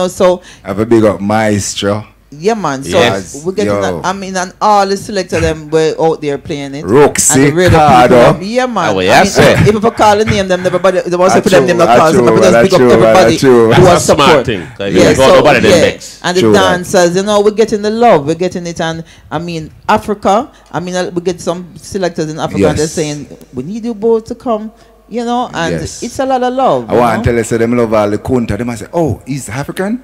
so I have a big up Maestro. Yeah, man. So Yes. we're getting that. I mean, and all the selector them were out there playing it. Roxy, and the radio Cardo. people, yeah, man. Oh, well, I yes, mean, sir. if you call the name, them everybody, they want to put True, them name, not call true, them, but just pick up everybody who That's was a smart support. thing. Like, Yeah, you got nobody them yeah. vex. And the True that. dancers, you know, we're getting the love, we're getting it, and I mean, Africa. I mean, we get some selectors in Africa, and they're Yes. saying we need you both to come. You know, and Yes. it's a lot of love. I want to tell you, so them love all the Kunta. They might say, oh, he's African?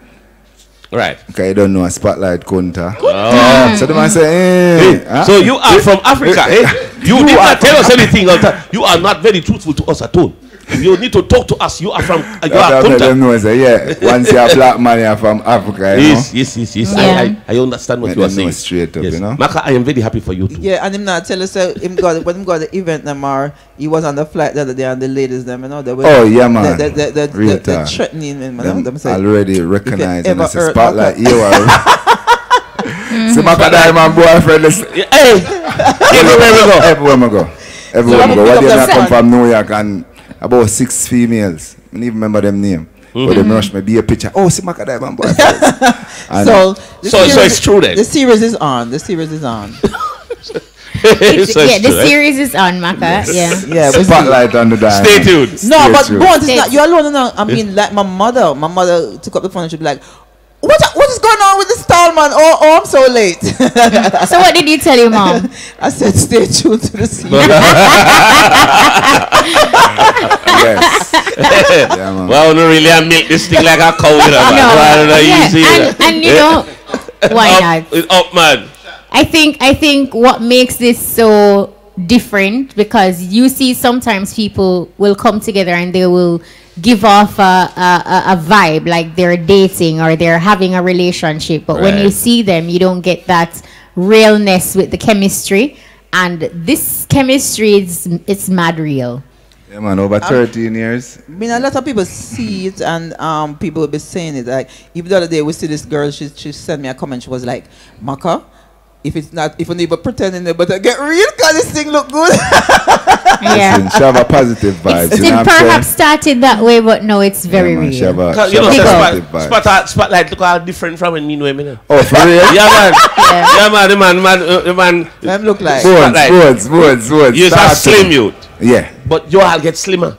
Right. Okay, you don't know a Spotlight Kunta. Oh. So they might say, hey. Hey, so you are from Africa, eh? You did not tell us anything of that. You are not very truthful to us at all. You need to talk to us. You are from you are Them Kunta. know, say, yeah, once you're a black man, you're from Africa, you know? Yes. Yeah. I understand what Make you are them know saying. straight up, you know? Macka, I am very happy for you too. Yeah, and him not tell us him got when him got the event them he was on the flight the other day and the ladies them, you know, they were Oh, yeah, man. Real the talk. threatening him, Them say, already recognized and ever it's a hurt Spotlight. Macka- You are. See, Macka Diamond boyfriend. Hey, everywhere we go. Everywhere we go. Everywhere we go. pick What up day the I come son. from New York and about 6 females. I don't even remember them name. But them rush me be a picture. Oh, see Macka Diamond boyfriend. And so it's true then. The series is on. The series is on. The series is on, Macka. Yeah. Spotlight on the Diamond. Stay tuned. No, but tuned. Bones is not you alone. No, I mean, like my mother took up the phone and she'd be like, what is going on with this tall man? Oh, I'm so late. So what did you tell your mom? I said, stay tuned to the series. Yes. Yeah, man. Well, no, really, I milk this thing like a cow. You know, man. Well, Yeah, easy, and you know, why not? It's up, man. I think what makes this so different, because you see sometimes people will come together and they will give off a vibe like they're dating or they're having a relationship, but when you see them, you don't get that realness with the chemistry, and this chemistry it's mad real. Yeah, man, over 13 years. I mean, a lot of people see it, and people will be saying it. Like, even the other day, we see this girl. She sent me a comment. She was like, "Macka, if it's not, if you're pretending it, but I get real, cause this thing look good." Yeah, Listen, she have a positive vibes. it perhaps started that way, but no, it's very real. You know, Spotlight look how different from when me know him. You know? Oh, for real? Yeah, man. Yeah, man. The man. Them look like Bones. You are slim youth. Yeah. But you all get slimmer.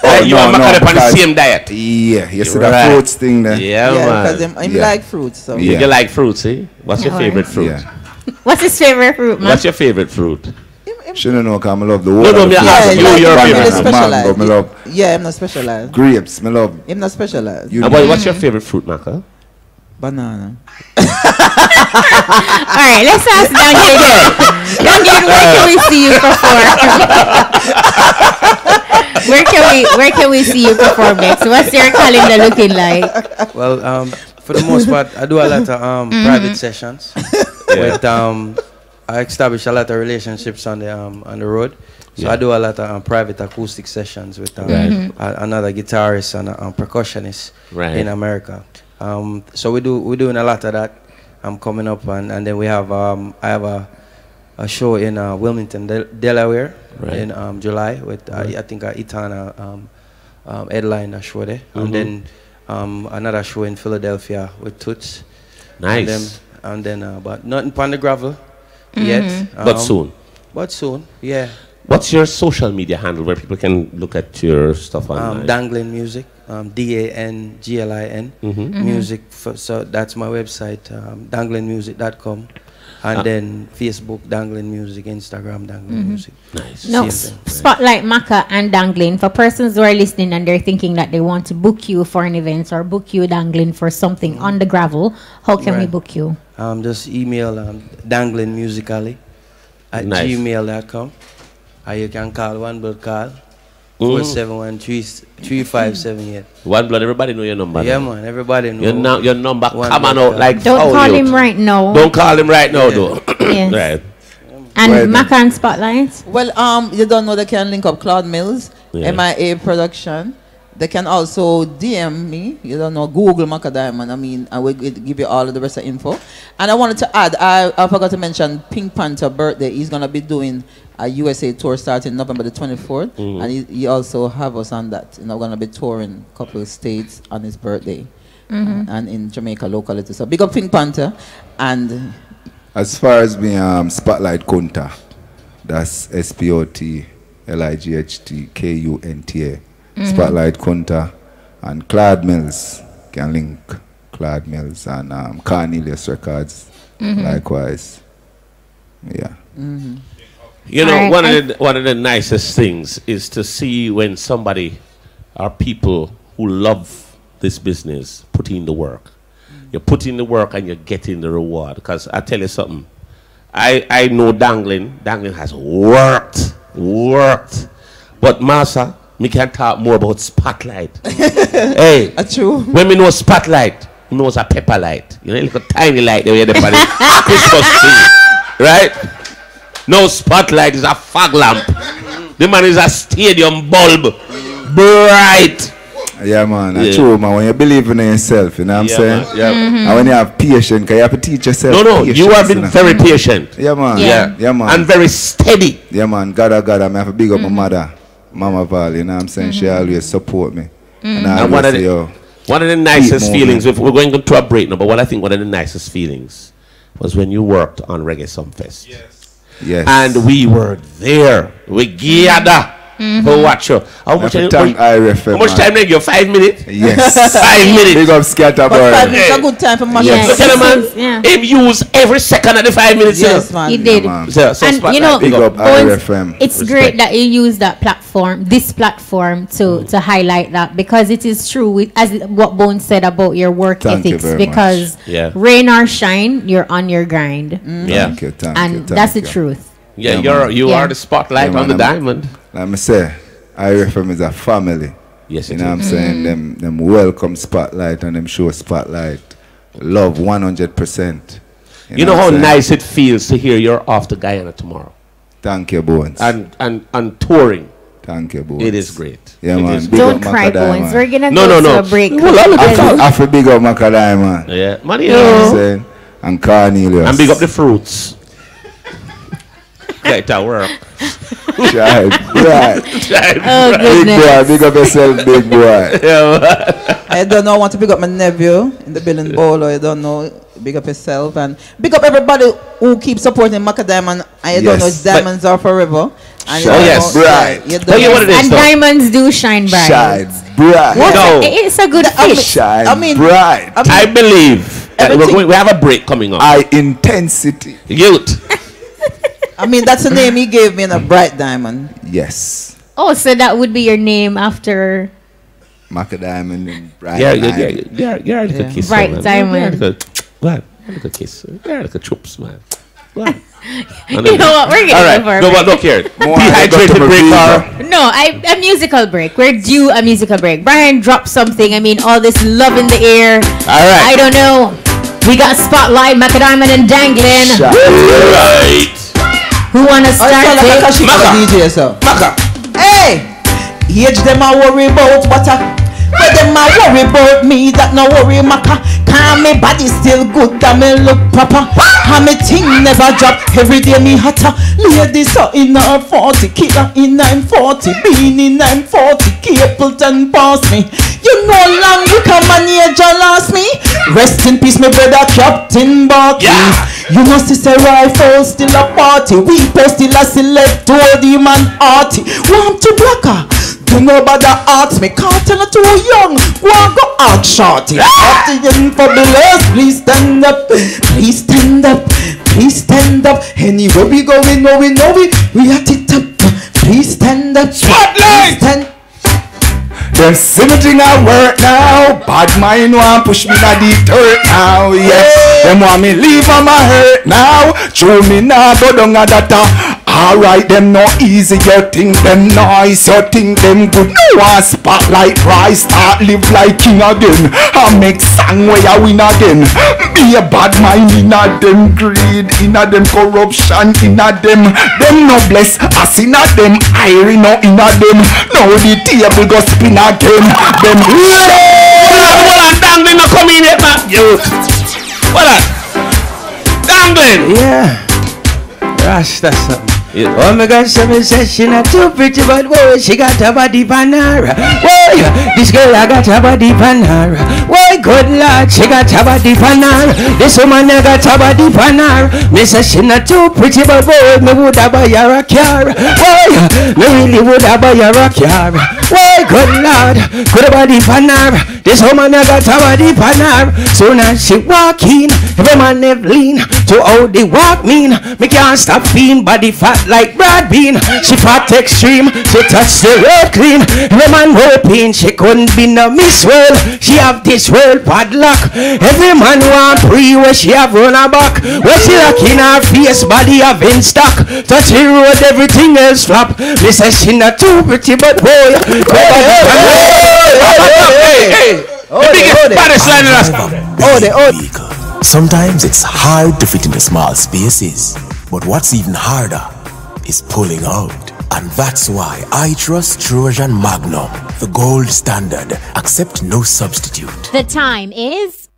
Oh, you are on the same diet. Yeah, you see Right. the fruits thing there. Yeah, man. because I'm like fruits. So. You like fruits, eh? What's your favorite fruit? Yeah. What's his favorite fruit, man? What's your favorite fruit? She don't know, cause I love the No, water. me ask you your favorite fruit. Mango, me love Yeah, I'm not specialized. grapes, me love. I'm not specialized. And what's your favorite fruit, Macka? Banana. All right, let's ask Duncan. Duncan, where can we see you perform? Where can we see you perform next? What's your calendar looking like? Well, for the most part, I do a lot of private sessions. With I establish a lot of relationships on the road. So I do a lot of private acoustic sessions with another guitarist and a percussionist in America. So we're doing a lot of that. I'm coming up, and then we have I have a show in Wilmington, Delaware, in July with I think Itana headline a show there, and then another show in Philadelphia with Toots. Nice. And then but nothing on the gravel yet. But soon. But soon, yeah. What's your social media handle where people can look at your stuff online? Danglin Music, DANGLIN music. So that's my website, danglinmusic.com, and then Facebook, Danglin Music, Instagram, Danglin Music. Nice. No, Spotlight Macka and Danglin, for persons who are listening and they're thinking that they want to book you for an event or book you, Danglin, for something on the gravel, how can we book you? Just email danglinmusically at gmail.com. Or you can call One Blood Call 471-3578. One Blood, everybody know your number. Yeah, man, everybody know. Your number come on out like don't call him right now. Don't call him right now, though. Yes. Right. And Macka and Spotlight? Well, you don't know they can link up Claude Mills, MIA Production. They can also DM me. You don't know, Google Macka Diamond. I mean, I will give you all of the rest of the info. And I wanted to add, I forgot to mention Pink Panther birthday. He's going to be doing a USA tour starting November the 24th. And he also have us on that. You know, we're going to be touring a couple of states on his birthday. and in Jamaica locality. So big up Pink Panther. And as far as me Spotlight Kunta, that's SPOTLIGHTKUNTA. Spotlight Kunta and Claude Mills can link Claude Mills and Cornelius Records likewise. Yeah. You know, one of the nicest things is to see when somebody or people who love this business put in the work. You put in the work and you're getting the reward. Because I tell you something, I know Dangling has worked. But Massa, me can talk more about Spotlight. Hey, true. When me know Spotlight, me knows a pepper light. You know, like a tiny light there the Christmas tree, right? No Spotlight is a fog lamp. The man is a stadium bulb, bright. Yeah, man. That's true, man. When you believe in yourself, you know what I'm saying? Man. Yeah. And when you have patience, because you have to teach yourself. No, patience, you have been very patient. Yeah, man. Yeah, man. And very steady. Yeah, man. God, I have to big up my mother, Mama Val, you know what I'm saying? She always support me. And I one always say, of the nicest feelings, if we're going to a break now, but what I think one of the nicest feelings was when you worked on Reggae Sumfest. Yes. And we were there. We gathered. For watch you. How much time did you? 5 minutes? Yes. 5 minutes. Big up Scatterboy. But 5 minutes is a good time for my He used every second of the 5 minutes. Yes, man. He did. So And you know, big up IRFM. It's great that you use that platform, this platform, to highlight that, because it is true, as what Bones said about your work ethics. Because rain or shine, you're on your grind. Yeah. Thank you. That's the truth. Yeah, you are the spotlight on the diamond. Let me say, IRFM is a family. Yes, you know what I'm saying? Them welcome Spotlight and them show Spotlight. Love 100%. You know how nice it feels to hear you're off to Guyana tomorrow. Thank you, Bones. And touring. Thank you, Bones. It is great. Yeah, man. Don't cry, Bones. We're gonna go to a break. I feel big up Macka, man. Yeah, money. You know what I'm saying? And Cornelius. And big up the fruits. Like that work. Right. Oh, big boy, big up yourself, big boy. I don't know, I want to big up my nephew in the building bowl, or I don't know, big up yourself, and big up everybody who keeps supporting Macka Diamond. I don't know, it's diamonds are forever. And bright. And diamonds do shine bright. Shine bright. It's a good fish. Shine bright. I believe we have a break coming up. High intensity. Youth. I mean, that's the name he gave me, in a bright diamond. Yes. Oh, so that would be your name after Macka Diamond and Bright Diamond. Yeah, like a kiss. Bright Diamond. What? Like a kiss. Yeah, like a chops, man. What? You know what? We're gonna go for a break. Look here. Dehydrated break. No, a musical break. We're due a musical break. Brian, drop something. I mean, all this love in the air. All right. I don't know. We got Spotlight, Macka Diamond, and Dangling. Right. Who wanna start it? Macka. Hey! Age them a worry about butter. But them a worry about me, that no worry Macka. Cause me body still good, that me look proper. And me thing never drop, every day me hotter. Ladies are in her 40, killer in 940, bean in 940, Capleton pass me. You know long you come manager last me. Rest in peace, my brother Captain Barkley. You know sister rifle still a party. We post still a select to the man arty. Want to blacker? Do nobody ask me. Can't tell her too young. Want go out shorty. After you fabulous, please stand up. Please stand up. Please stand up. Anywhere we go, we know we at it up. Please stand up. Spotlight. Them symmetry I work now. Bad mind want push me na deep dirt now. Yes, them want me leave on my hurt now. Show me now go down a data. Alright, them no easy. You think them nice, you think them good. No one spotlight rise, start live like king again. I make song where I win again. Be a bad mind inna them greed, inna them corruption, inna them no bless us inna them iron no inna them. Now the table go spin again. Them what a Dangling no come in yet, man. What a Dangling. Yeah. Gosh, that's something. Oh my God, somebody says she not too pretty, but whoa, she got a body panara. Whoa, this girl I got a body panara. Whoa, good Lord, she got a body pan her. This woman got a body pan her. Me say she not too pretty, but boy, me woulda buy her a car. Boy, me really woulda buy her a car. Boy, good Lord, good body pan her. This woman got a body pan her. Soon as she walk in, every man have lean to how they walk mean. Me can't stop feeling body fat like Brad Bean. She fat extreme, she touch the road clean. Every man hoping she couldn't be no Miss World. She have this world padlock. Every man want pre where she have run her back. Where she lock in her face, body have in stock. Touch the road, everything else flop. Me say she not too pretty, but boy, sometimes it's hard to fit into small spaces, but what's even harder is pulling out. And that's why I trust Trojan Magnum, the gold standard. Accept no substitute. The time is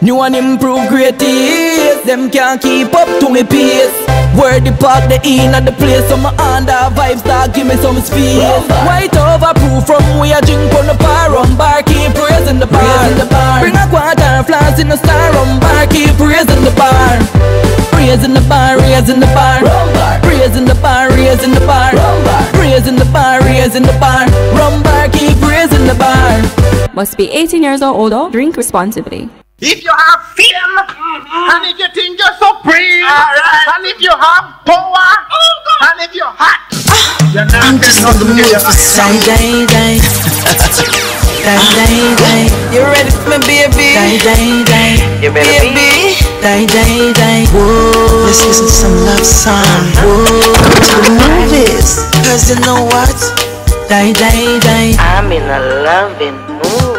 New and improved greatest. Them can't keep up to me pace. Where the park, the in and the place. So my under vibes that give me some space. White overproof from where I drink on the bar. Rum bar, keep praising the bar. Bring a quarter flask in the star. Rum bar, keep praising the bar. Praising the bar, raising the bar. Praising the bar, raising the bar. Praising the bar, raising the bar. Rum bar, keep praising the bar. Must be 18 years or older. Drink responsibly. If you have fame, and if you think you're supreme, and if you have power, and if you're hot, I'm just on the mood for some day. You ready for me, baby? You ready, baby? Whoa. Let's listen to some love song. Whoa. To the movies, cause you know what? I'm in a loving mood.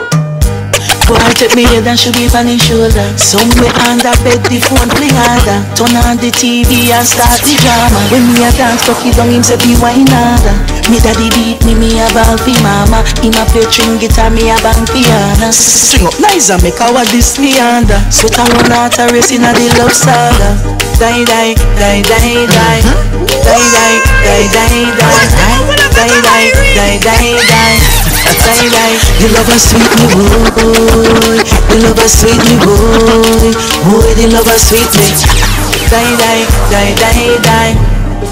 Boy, take me head and should be on his shoulder. Somewhere under bed, the phone play harder. Turn on the TV and start the drama. When me a dance, fuck it down, him say be wine harder. Me daddy beat me a ball fi mama. Him a play string guitar, me a bang piano. String up nice and make our this me under. Sweat and run out a race in a the love saga. Die. You love us sweet me boy. You love us sweet me boy. Boy, you love us sweet me.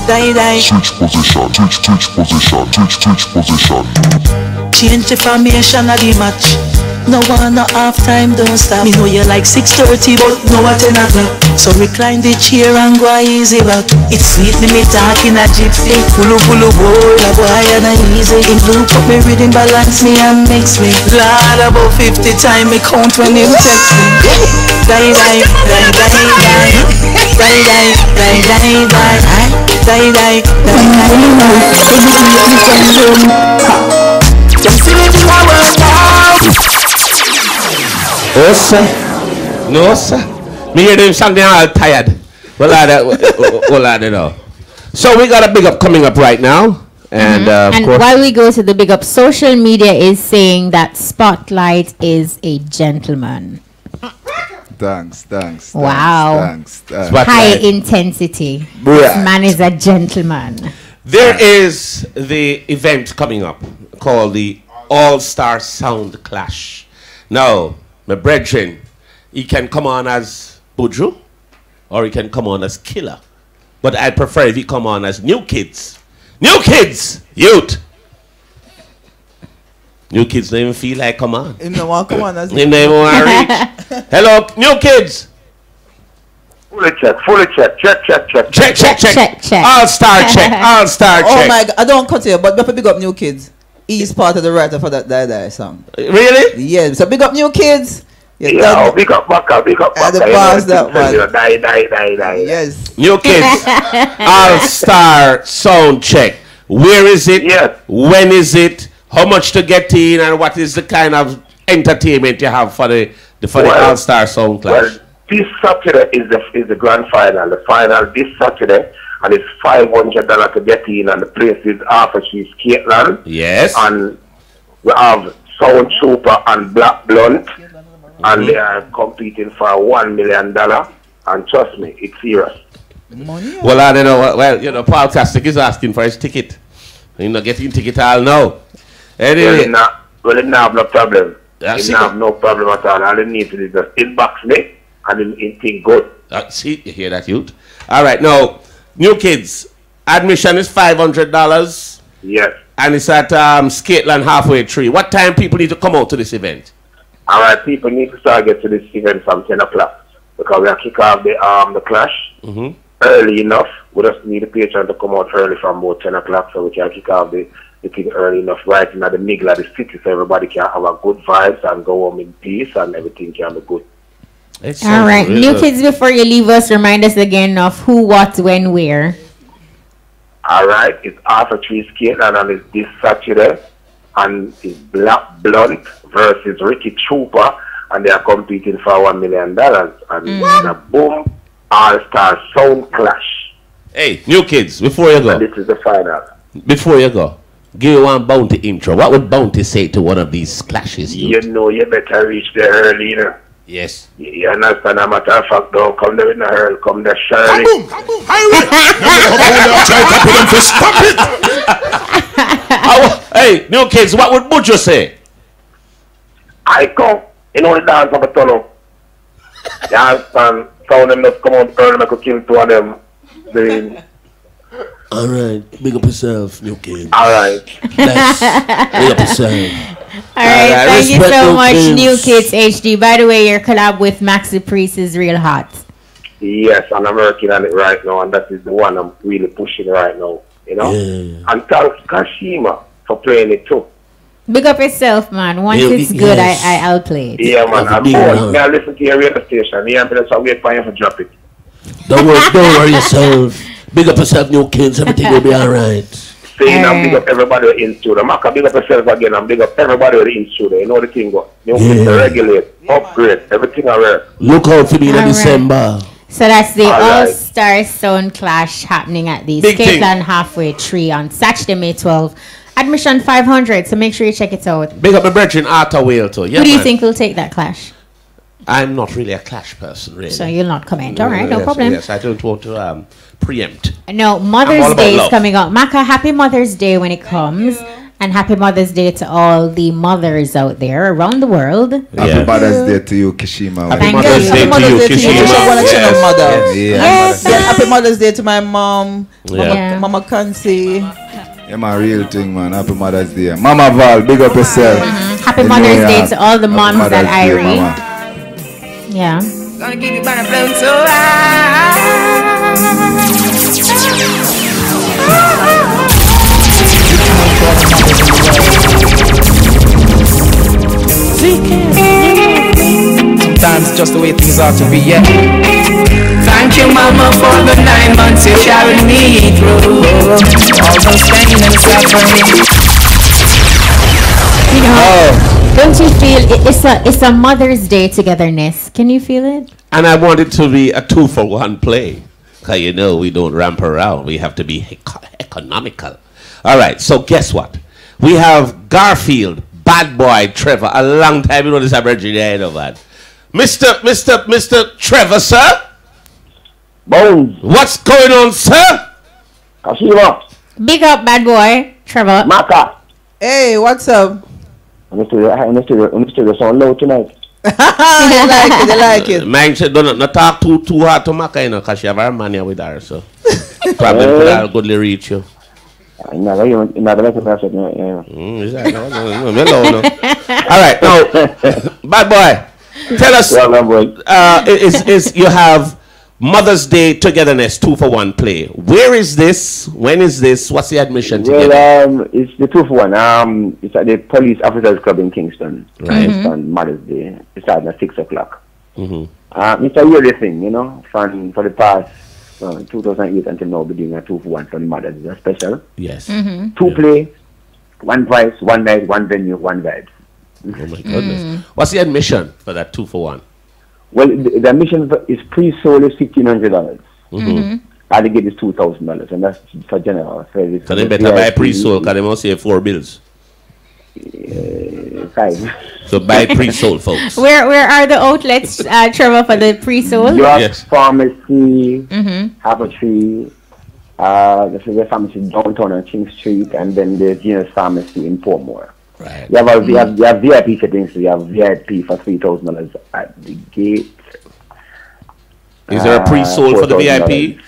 Die. Switch position. Change the formation of the match. No one, no half time, don't stop. Me know you like 6:30, but no at 10 o'clock. So recline the chair and go easy back. It's sweet, me talking a gypsy. Pulu boy, a boy and a easy. In blue cup me rhythm balance me and mix me. Lord, about 50 times me count when him text me. Die. Oh, sir. No, sir. Me hear them song, they all tired. Well, so we got a big up coming up right now. And, and while we go to the big up, social media is saying that Spotlight is a gentleman. Thanks. Wow. Thanks. High intensity. This man is a gentleman. There is the event coming up called the All-Star Sound Clash. Now, my brethren, he can come on as Buju or he can come on as Killer. But I prefer if he come on as New Kids. New Kids! Youth! New Kids don't even feel like come on. Him no want come on as Him don't even want to reach. Hello, New Kids! Fully check. Check. All-Star check. Oh my God, I don't cut you, but big up New Kids. He's part of the writer for that Die song. Really? Yeah, so big up New Kids. Big up Macka. The boss that one. Die. Yes. New Kids. All-Star sound check. Where is it? Yes. When is it? How much to get in? And what is the kind of entertainment you have for the All-Star sound clash? Well, this Saturday is the grand final. The final this Saturday. And it's $500 to get in, and the place is Arthur She's Caitland. Yes. And we have Sound Trooper and Black Blunt, and they are competing for $1 million. And trust me, it's serious. Well, I don't know. Well, Paul Castic is asking for his ticket. You're not getting ticket all now. Anyway. Well, it not have no problem. You have no problem at all. All you need to do is just inbox me and it think good. See, you hear that, youth? All right, now, new kids, admission is $500. Yes. And it's at Skateland Halfway Tree. What time people need to come out to this event? All right, people need to start get to this event from 10 o'clock because we are kick off the clash early enough. We just need the patron to come out early from about 10 o'clock so we can kick off the thing early enough right in the middle of the city so everybody can have a good vibes and go home in peace and everything can be good. All right, new kids, before you leave us, remind us again of who, what, when, where. All right, it's Arthur Tree Skateland and it's this Saturday and it's Black Blunt versus Ricky Trooper and they are competing for $1 million and the Boom All-Star Sound Clash. Hey, new kids, before you go. And this is the final. Before you go, give you one Bounty intro. What would Bounty say to one of these clashes? You know you better reach there early, you know. Yes. You understand? A matter of fact, don't come there in the hurl, come there Shirley. Hey, new kids, what would Buju say? I come, you know the dance of a tunnel. You understand? Sound them just come out early, I could kill two of them. Alright, big up yourself, new kids. Alright. Big up yourself. Alright, thank you so much, New Kids HD. By the way, your collab with Maxi Priest is real hot. Yes, and I'm working on it right now, and that is the one I'm really pushing right now, you know? Yeah. And thanks Kashima for playing it too. Big up yourself, man. Once it's good, I'll play it. Yeah, man. I'm bored. I listen to your radio station. Yeah, I'm just wait for you to drop it. Don't worry yourself. Big up yourself, new kids. Everything will be alright. Saying I'm big up everybody in studio. Macka, big up yourself again. I'm big up everybody in studio. You know the thing go. New kids to regulate, upgrade, everything around. Look out for me in December. So that's the All-Star Sound Clash happening at the Skateland Halfway Tree on Saturday, May 12th. Admission $500, so make sure you check it out. Big up my brethren, Arthur Whale too. Yeah, Who do you think will take that clash? I'm not really a clash person, really. So you'll not comment. All right, no problem. Yes, I don't want to preempt. No, Mother's Day is coming up. Macka, happy Mother's Day when it comes. And happy Mother's Day to all the mothers out there around the world. Happy Mother's Day to you, Kishima. Happy Mother's Day to you, Kishima. Yes. Happy Mother's Day to my mom, Mama Kansi. Yeah, my real thing, man. Happy Mother's Day. Mama Val, big up yourself. Happy Mother's Day to all the moms that I read. Yeah. Gonna keep you burning flame so Sometimes it's just the way things are to be, yeah. Thank you, Mama, for the 9 months you carried me through. All those pain and suffering. You know, don't you feel it's a Mother's Day togetherness? Can you feel it? And I want it to be a 2-for-1 play. Because you know we don't ramp around. We have to be economical. All right, so guess what? We have Garfield, Bad Boy, Trevor. A long time you know this average there, man. Mr. Trevor, sir? Bones. What's going on, sir? Kashima. Big up, Bad Boy, Trevor. Macka. Hey, what's up? I'm still sound low tonight. You like it. Man said don't not talk too hard to Macka, you know, because she have her money with her, so probably could have goodly reach you. All right, now, Bad Boy, tell us, is you have Mother's Day togetherness 2-for-1 play. Where is this? When is this? What's the admission together? Well, it's the 2-for-1. It's at the Police Officers Club in Kingston. Right. On Mother's Day. It's starting at 6 o'clock. It's a yearly thing, you know, for the past 2008 until now, we're doing a 2-for-1 for the mothers. It's a special. Yes. 2 play, 1 price, 1 night, 1 venue, 1 vibe. Oh my goodness. What's the admission for that 2-for-1? Well, the admission is pre-sold is $1,500. All they get is $2,000, and that's for general. So they better buy pre-sold because they must say 4 bills. 5. So buy pre-sold, folks. Where are the outlets, Trevor, for the pre-sold? York Pharmacy, Harbour Tree, the Pharmacy downtown on King Street, and then the Genius Pharmacy in Portmore. Right. You have VIP settings, so you have VIP for $3,000 at the gate. Is there a pre-sold for the $4,000. VIP?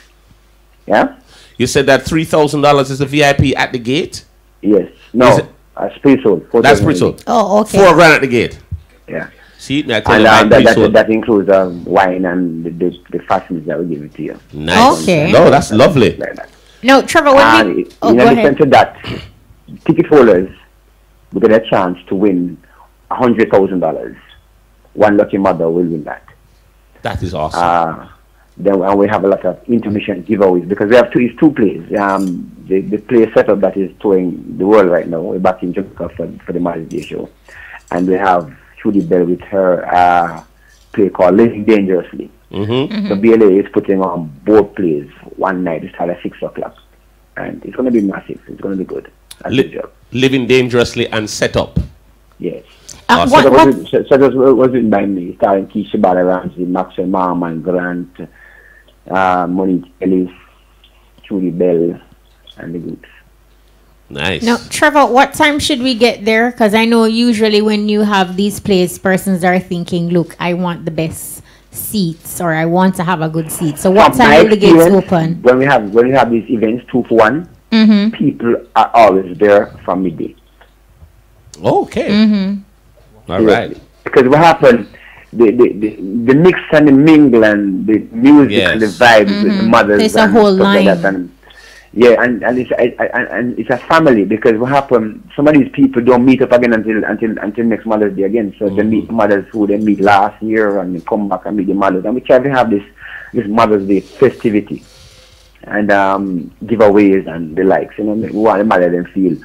Yeah? You said that $3,000 is the VIP at the gate? Yes. No, it's pre-sold. That's pre-sold. Oh, okay. $4,000 at the gate. Yeah. See, I tell And you, pre-sold. that includes wine and the fashions that we give it to you. Nice. Okay. No, that's lovely. Like that. No, Trevor, when we... Oh, in go addition ahead. to that, ticket holders will get a chance to win $100,000. One lucky mother will win that. That is awesome. Then we have a lot of intermission giveaways because we have two plays. The play setup that is touring the world right now. We're back in Jamaica for the Mother's Day show, and we have Judy Bell with her play called Living Dangerously. So BLA is putting on both plays one night. It starts at 6 o'clock, and it's going to be massive. It's going to be good. That's the job. Living Dangerously and Set Up. Yes. Awesome. It was written by me, starring Keisha Bala Ramsey, Maxwell Marman, Grant, Monique Ellis, Judy Bell, and the groups. Nice. Now, Trevor, what time should we get there? Because I know usually when you have these plays, persons are thinking, look, I want the best seats, or I want to have a good seat. So what time will the gates open? When we have these events 2 for 1, people are always there from midday. Okay. All right. Because what happened, the mix and the mingle and the music and the vibes with the mothers. There's a whole line. Like that. And it's a family, because what happened, some of these people don't meet up again until next Mother's Day again. So they meet mothers who they meet last year, and they come back and meet the mothers. And we try to have this Mother's Day festivity and giveaways and the likes. You know, we want the mother them feel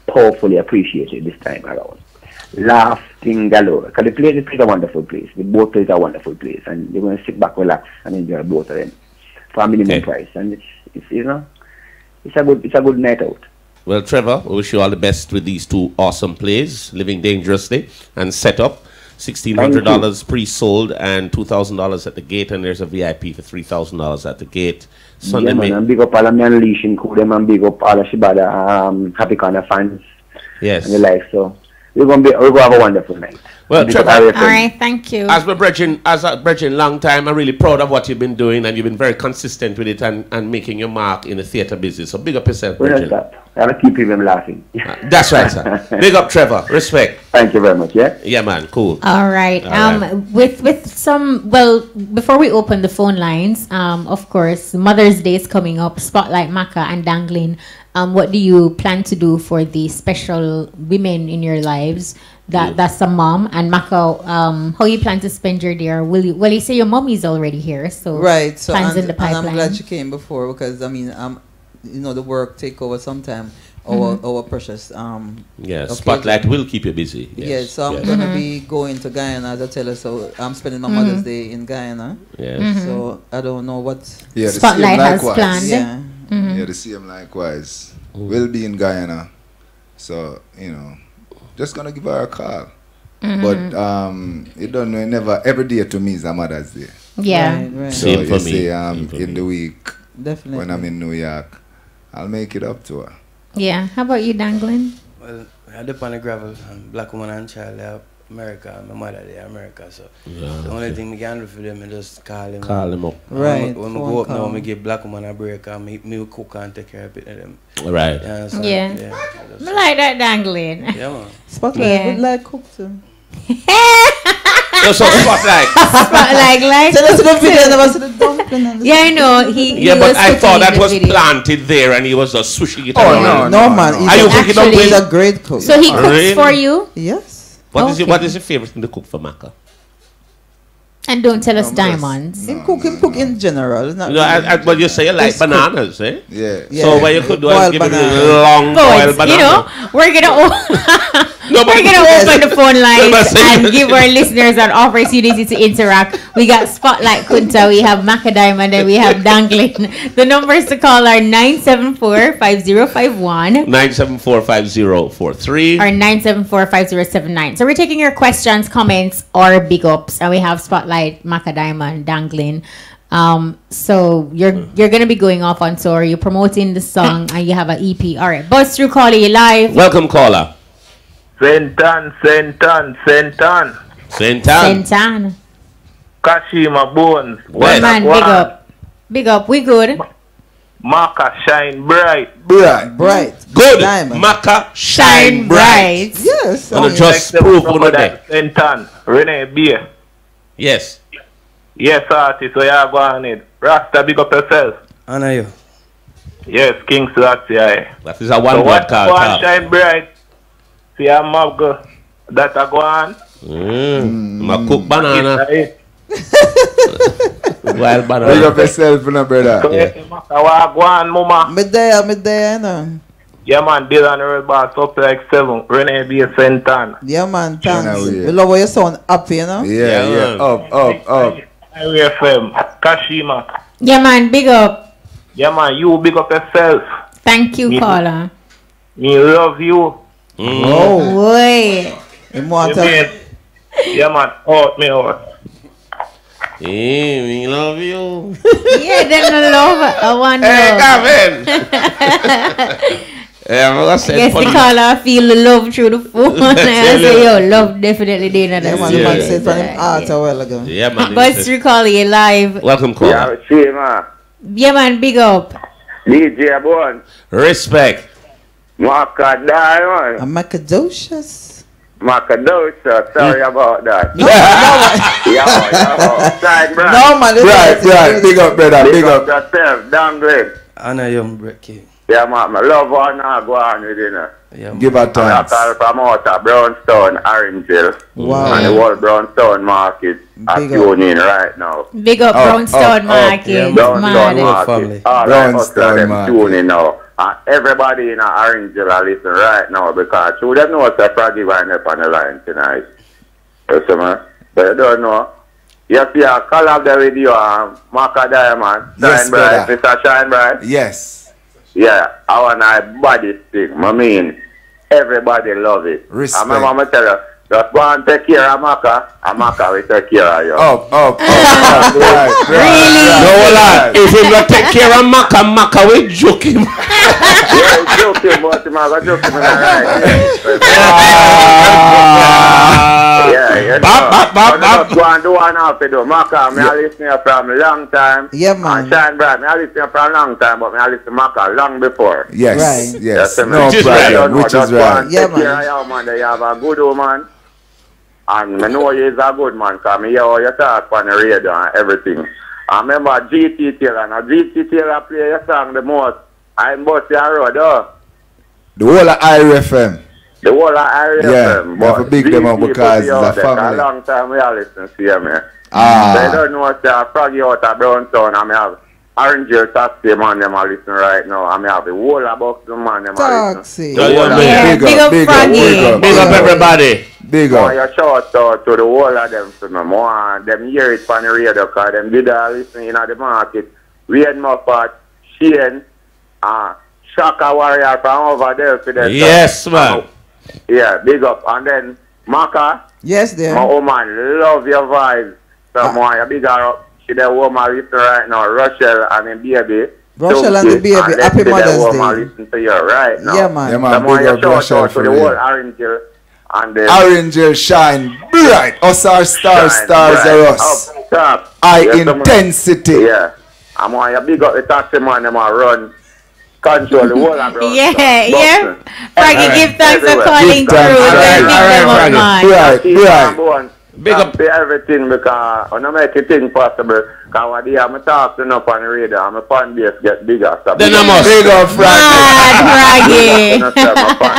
powerfully appreciated this time around. Laughing galore. Because the place is a wonderful place. The both places are a wonderful place, and they're going to sit back, relax, and enjoy both of them for a minimum price. And it's you know, it's a good night out. Well, Trevor, we wish you all the best with these two awesome plays, Living Dangerously and Set Up. $1,600 pre-sold and $2,000 at the gate, and there's a VIP for $3,000 at the gate. Sunday, yeah, man, and big up all of me Unleashing Crew, them, and big up all of Shibada Happy Corner fans. Yes. And the like, so we're going to have a wonderful night. Well, Trevor, all right, thank you. As a brethren, long time, I'm really proud of what you've been doing, and you've been very consistent with it and making your mark in the theatre business. So big up yourself, brethren. I gotta keep people laughing. That's right, sir. Big up, Trevor. Respect. Thank you very much. Yeah. Yeah, man. Cool. All right. With some, well, before we open the phone lines, of course, Mother's Day is coming up. Spotlight Macka and Dangling. What do you plan to do for the special women in your lives? That's a mom. And Macka, how you plan to spend your day? Well, you say your mom is already here, so right. So plans in the pipeline. And I'm glad she came before, because I mean, you know, the work take over sometime. Our precious Spotlight will keep you busy. Yes. So I'm gonna be going to Guyana, as I tell her. So I'm spending my Mother's Day in Guyana. Yes. So I don't know what Spotlight has planned. Yeah, the same likewise. We'll be in Guyana, so you know, just gonna give her a call. But you don't know, never every day to me is a Mother's Day. Yeah. Right. So Same for you me. say in the week, definitely when I'm in New York, I'll make it up to her. Yeah. How about you, Dangling? Well, I dip on the gravel. I'm black woman and child. They are America. My mother they are America. So the only thing we can do for them is just call them up. Right. When we go up now, we give black woman a break and me cook and take care of it. Them. Right. Yeah. So, Yeah. I like that, Dangling. Yeah, man. Spotlight would like cook too. So Spotlight. Spotlight. So that's the video. Never see the dumpling. Yeah, I know. He but was I thought cooking that in the was video. planted there, and he was just swishing it Oh around. no, man. Are you cooking up He's with? a great cook. So he cooks Really? for you? Yes. What is your favorite thing to cook for Macka? And don't tell us diamonds. Him cook in general. Not But you say you like bananas, eh? Yeah. So what you could do is Boiled give it banana. a long boiled banana. You know, we're gonna open the phone lines and give our listeners an opportunity to interact. We got Spotlight Kunta, we have Macka Diamond, and we have Dangling. The numbers to call are 974-5051 974-5043 or 974-5079. So we're taking your questions, comments, or big ups, and we have Spotlight, Macka Diamond, Dangling. So you're gonna be going off on tour. You're promoting the song, and you have an EP. All right, buzz through, caller, you live. Welcome, caller. Sentan. Sentan. Kashima Bones. Well, man, big up. We good. Macka shine bright. Good. Diamond. Macka shine bright. Yes. And just proof on the Sentan. Renee Beer. Yes. Yes, artist. So you are going it. Rasta, big up yourself. Honor you. Yes, King Selassie. That is a one word called Go top. shine bright. See a Macka. That a go on. Ma cook banana. Wild banana. Big up yourself, no brother. Go on, mama. Me there, you know. Yeah, man, Dylan Red Boss up like 7. Renee B. Sentan. Yeah, man, thanks. We love how you sound happy, you know? Yeah. Up. Highway FM. Kashima. Yeah, man, big up. Yeah, man, you big up yourself. Thank you, caller. Me love you. Oh. Wait. Yeah, man, out me out. Hey, we love you. Yeah, them love. I want Hey, I guess the caller feel the love through the phone. I say, yo, love definitely did not. Yeah, man, man said from him art a while ago. Yeah, man. But through call you live. Welcome, caller. Yeah, see, man. Yeah, man, big up. DJ Bones. Respect. Macka Diamond. I'm Macadocious. Macadocious. Sorry about that. No, yeah. Side brand. No, man. Right. Big up, brother. Big up. Yourself. Damn great. Honor you, Brecky. Yeah, man. I love how now go on with you know. Yeah, give her thanks. I call from out of Brownstone, Orangeville. Wow. And the whole Brownstone market are tuning right now. Big up Brownstone Market. Yeah, Brownstone market. All right, Brownstone them tuning now. And everybody in Orangeville are listening right now because you don't know what's a Froggy wind up on the line tonight. You see, man? But you don't know. You see a collab there with you, Macka Diamond. Yes, Shine Bright. brother. Mr. Shine Bright. Yes. Yeah, I want to body thing. I mean, everybody love it. Respect. I remember tell you, just go and take care of Macka, and Macka will take care of you. Up. Right. No, lad. If he will take care of Macka will joke him. Yeah, joke him, but him go joke him in the right. Yeah, Bop. Go and do one half to do. Macka, me a listen to from a long time. Yeah, man. And Shine Bright, me a listen to from a long time, but me a listen to Macka long before. Yes. Right. Yes. Yes, No which is problem. Which is right. Yeah, Take care of you, man. You have a good woman. And I know you is a good man because I hear how you talk on the radio and everything. I remember GT Taylor. Now GT Taylor play your song the most. I'm bust your road, The whole of IRFM. The whole of IRFM. Yeah, you have to big them up because it's a family. A long time we are listening to you, man. Ah. They don't know say a Froggy out of Brownstown and I have Orangeville Taxi man them are listening right now. And I have the whole of Buxton man them are listening. Yeah, big up Froggy. Big up everybody. Big up. You shout out to the whole of them for me. More them hear it on the radio because them did listening in the market. Wade Moffat, Shane, Shaka Warrior from over there for them. Yes, man. Yeah, big up. And then Macka. Yes, dear. My woman, love your vibes. So more, you big her up. She the woman listening right now, Rochelle and the baby. Rochelle and the baby, happy Mother's Day. Listen to you right now. Yeah, man. Yeah, man. So more, Big you up shout Rochelle out to for the real. whole Orangeville. And then Orangeville shine bright. Us are stars are us. Up top. High Yes, intensity. Yeah. I'm on you big up the taxi man, them a run. Control the whole of Brownstown. Yeah. Froggy, give thanks for calling through. Right. Big up to everything because I don't make a thing possible. Because when they have me talking up on the radio, I'm a fan base get bigger. So Then I must. Big up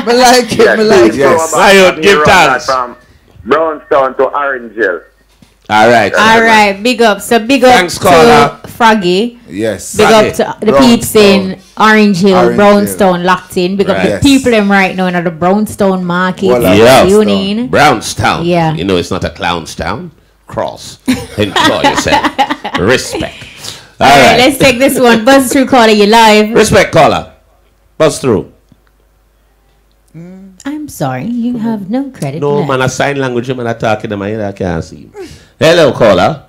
Me like it. Yes. Riot, give thanks. From Brownstown to Orangeville. All right. Big up. So big up Thanks, caller. to Froggy. Yes. Big up to the peeps in Orange Hill, Brownstone locked in. Big up Right. the people them right now in the Brownstone market. Yeah. Union. Brownstown. Yeah. You know it's not a clown's town. Cross. Enjoy yourself. Respect. All right. Let's take this one. Buzz through caller, you live. Respect, caller. Buzz through. I'm sorry, you have no credit. No, left. man, a sign language, man, I talk to them, I can't see him. Hello, caller.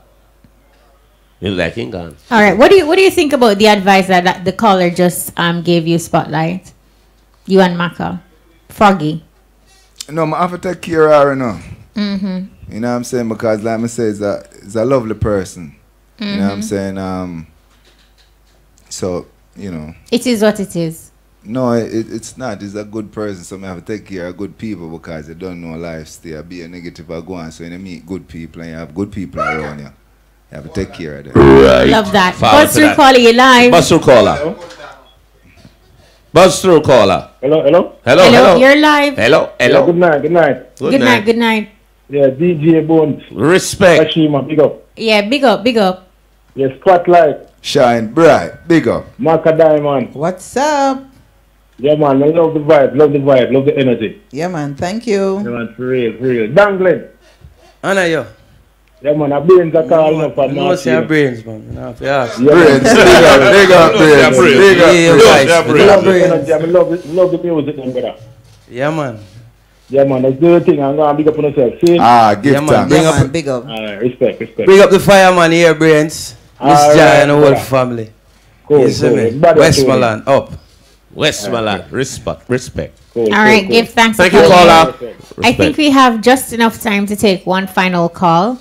You like him gone. All right. What do you think about the advice that the caller just gave you spotlight? You and Macka, Froggy. No, I have to take care of her, you know. Mm-hmm. You know what I'm saying? Because like I say, it's a lovely person. You know what I'm saying? So, you know. It is what it is. No, it's not. It's a good person. So I have to take care of good people because you don't know lifestyle. Be a negative or go on. So you meet good people and you have good people around you. You have to take care of them. Right. Love that. Buzz Through caller, you live. Buzz through caller. Buzz through caller. Hello. You're live. Hello. Yeah, good night. Good night. Yeah, DJ Bones. Respect. Ashima, big up. Yeah, big up. Yeah, Spotlight. Shine bright. Big up. Macka Diamond. What's up? Yeah, man, I love the vibe, love the energy. Yeah, man, thank you. Yeah, man, for real. Dangling. Anna, yo. Yeah, man, our brains are calling up for no, say our brains, man. Brains. Big up brains. I love the music, man, brother. Yeah, man. Yeah, man, let's do the thing. I'm going to big up on yourself. See? Give thanks. Big up. All right, respect. Big up the fireman here, brains. Miss Jai and the whole family. Cool. Westmoreland, up. Westmoreland, respect. All right, give thanks. Thank you, caller. I think we have just enough time to take one final call.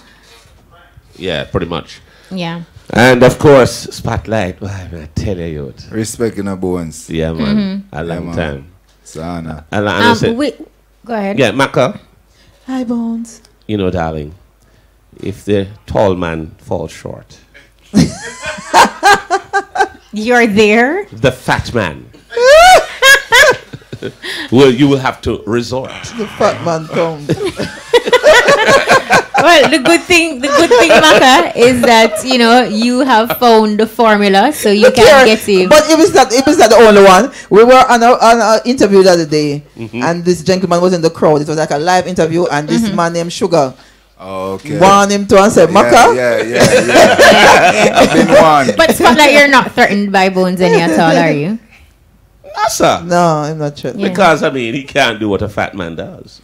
Yeah, pretty much. Yeah. And of course, Spotlight. Why, man, I tell you, respect in our bones. Yeah, man. A long time. It's an honor. Go ahead. Yeah, Macka. Hi, Bones. You know, darling, if the tall man falls short, you're there. The fat man. Well, you will have to resort. The fat man comes. Well, the good thing, Macka, is that you have found the formula, so you can get him. But it was not the only one. We were on an interview the other day, and this gentleman was in the crowd. It was like a live interview, and this man named Sugar. Okay. Warned him to and said, Macka. Yeah. I've been warned. But Spotlight, you're not threatened by Bones any at all, are you? No, sir. No, I'm not sure. Because he can't do what a fat man does.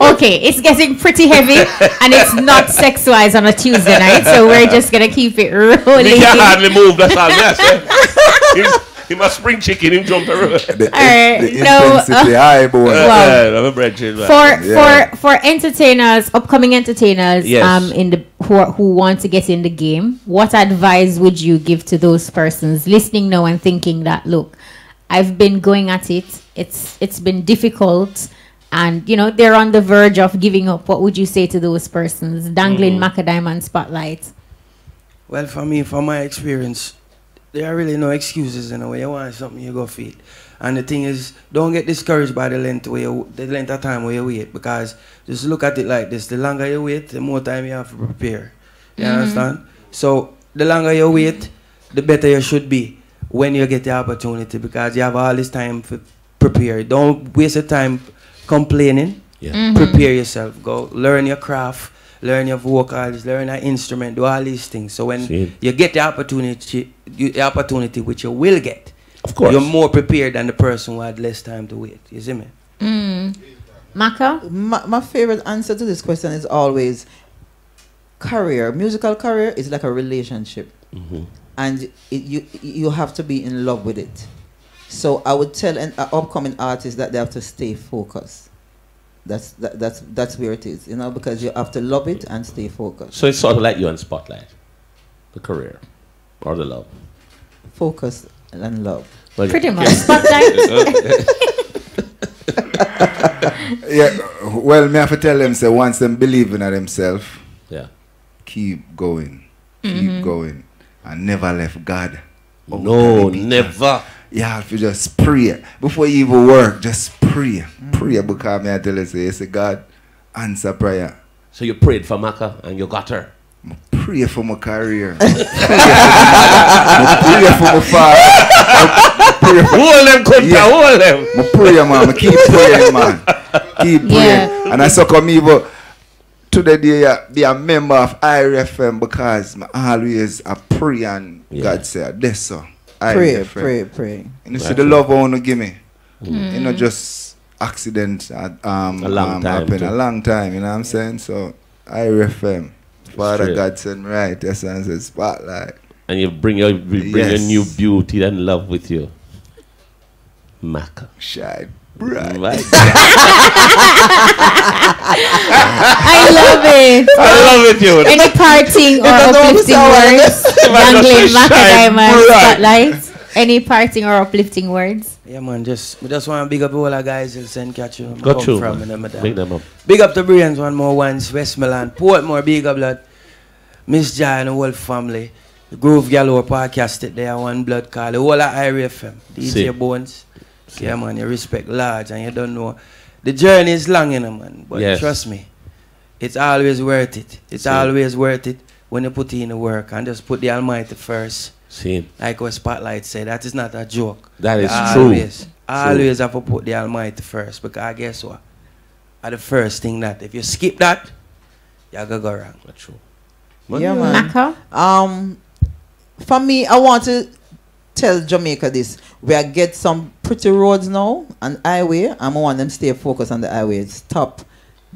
Okay, it's getting pretty heavy, and it's not sex-wise on a Tuesday night, so we're just gonna keep it rolling. He can hardly move. That's all. Yes. He must spring chicken. Him jump the road. The intensity high, boy. For entertainers, upcoming entertainers, yes. Who want to get in the game, what advice would you give to those persons listening now and thinking that, look, I've been going at it. It's been difficult. And, they're on the verge of giving up. What would you say to those persons? Dangling Macka Diamond Spotlight. Well, for me, from my experience, there are really no excuses in a way. You want something, you go for it. And the thing is, don't get discouraged by the length of time where you wait. Because just look at it like this. The longer you wait, the more time you have to prepare. You understand? So, the longer you wait, the better you should be when you get the opportunity. Because you have all this time to prepare. Don't waste your time complaining. Prepare yourself. Go learn your craft, learn your vocals, learn your instrument, do all these things. So when you get the opportunity, which you will get, of course, you're more prepared than the person who had less time to wait. You see me? Macka? My favorite answer to this question is always career. Musical career is like a relationship, and you have to be in love with it. So I would tell an upcoming artist that they have to stay focused. That's where it is, because you have to love it and stay focused. So it's sort of like you and Spotlight, the career or the love. Focus and love. Well, pretty much. Spotlight. Well, me have to tell them, say once them believe in themselves, keep going, keep going, and never left God. No, never. You have to just pray. Before you even work, just pray. Pray, because I tell you, say, God, answer prayer. So you prayed for Macka and you got her? Pray for my career. Pray for my father. Hold them, hold them. I pray, man. I keep praying, man. Keep praying. And I so come even today be a member of IRFM because I always pray and God said, this so. Pray. You see the love I want to give me. Just accident a long time, you know what I'm saying? So IRFM, Father God sent me right, yes, and said Spotlight. And you bring your new beauty and love with you. Macka. Shine bright. I love it. I love it, dude. Any parting or uplifting words? Dangling Macka Diamond spotlight. Any parting or uplifting words? Yeah, man. We just want to big up all our guys in St. Catch you. Got you. Big them up. Big up the Brains one more once. Westmoreland, Portmore. Big up that Miss Jai and the whole family. The Groove Galore podcast it there. One blood call. The whole of IRFM. DJ Bones. Yeah, man. You respect large and you don't know. The journey is long, you know, man. But trust me, it's always worth it. It's always worth it when you put in the work and just put the Almighty first. Like what Spotlight said, that is not a joke. That is always have to put the Almighty first, because guess what? At the first thing that if you skip that, you're gonna go wrong. That's true. Yeah, man. For me, I want to tell Jamaica this. We are get some pretty roads now and highway, and I want them stay focused on the highway. Stop,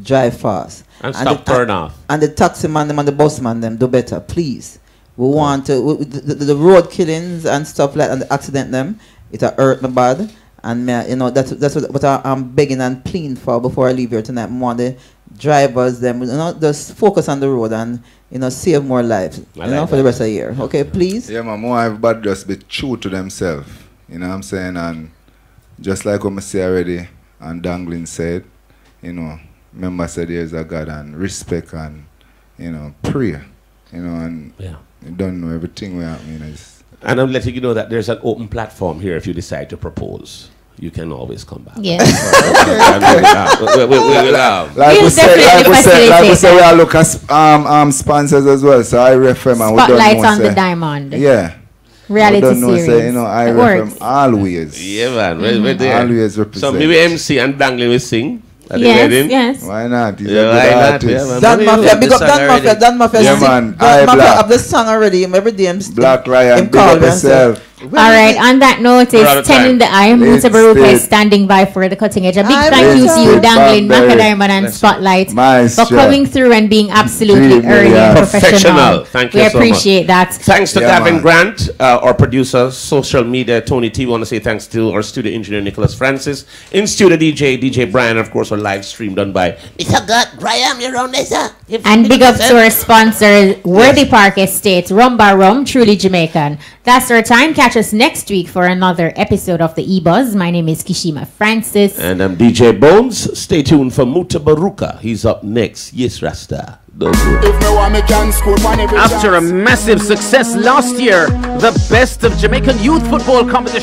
drive fast, and stop turn off. And the taxi man them and the bus man them do better, please. We want to the road killings and stuff like and the accident them. It hurt me bad, and me, you know that's what I'm begging and pleading for before I leave here tonight. I want the drivers them, you know, just focus on the road and save more lives, for the rest of the year. Okay, please. Yeah, man. More everybody just be true to themselves. You know what I'm saying? And just like what I say already, and Dangling said, remember said there's a God and respect and prayer, and you don't know everything we have. And I'm letting you know that there's an open platform here if you decide to propose. You can always come back. Yes. Like we say, we are looking at sponsors as well. So I refer man. Spotlight on the Diamond. Yeah. Reality series. I refer always. Yeah, man. We're there. Always represent. So maybe MC and Dangling will sing. Yes. Why not? He's a good artist. Dan Mafia, big up Dan Mafia. Dan Mafia. Yeah, man. Dan Mafia have the song already. Every day Black Ryan, big up yourself. Alright, on that note, it's 10 in the eye. Mutabaruka is standing by for the cutting edge. A big thank you to you, Dangling, Macka Diamond, and Spotlight for coming through and being absolutely early and professional. Thank you We so appreciate much. that. Thanks to Gavin Grant, our producer, social media, Tony T. We want to say thanks to our studio engineer, Nicholas Francis. In studio, DJ Brian, of course, our live stream done by Mr. God, Brian, you're on this, And big up to our sponsor, Worthy Park Estate, Rum Bar Rum, truly Jamaican. That's our time. Catch us next week for another episode of the E-Buzz. My name is Kishima Francis. And I'm DJ Bones. Stay tuned for Mutabaruka. He's up next. Yes, Rasta. After a massive success last year, the best of Jamaican youth football competition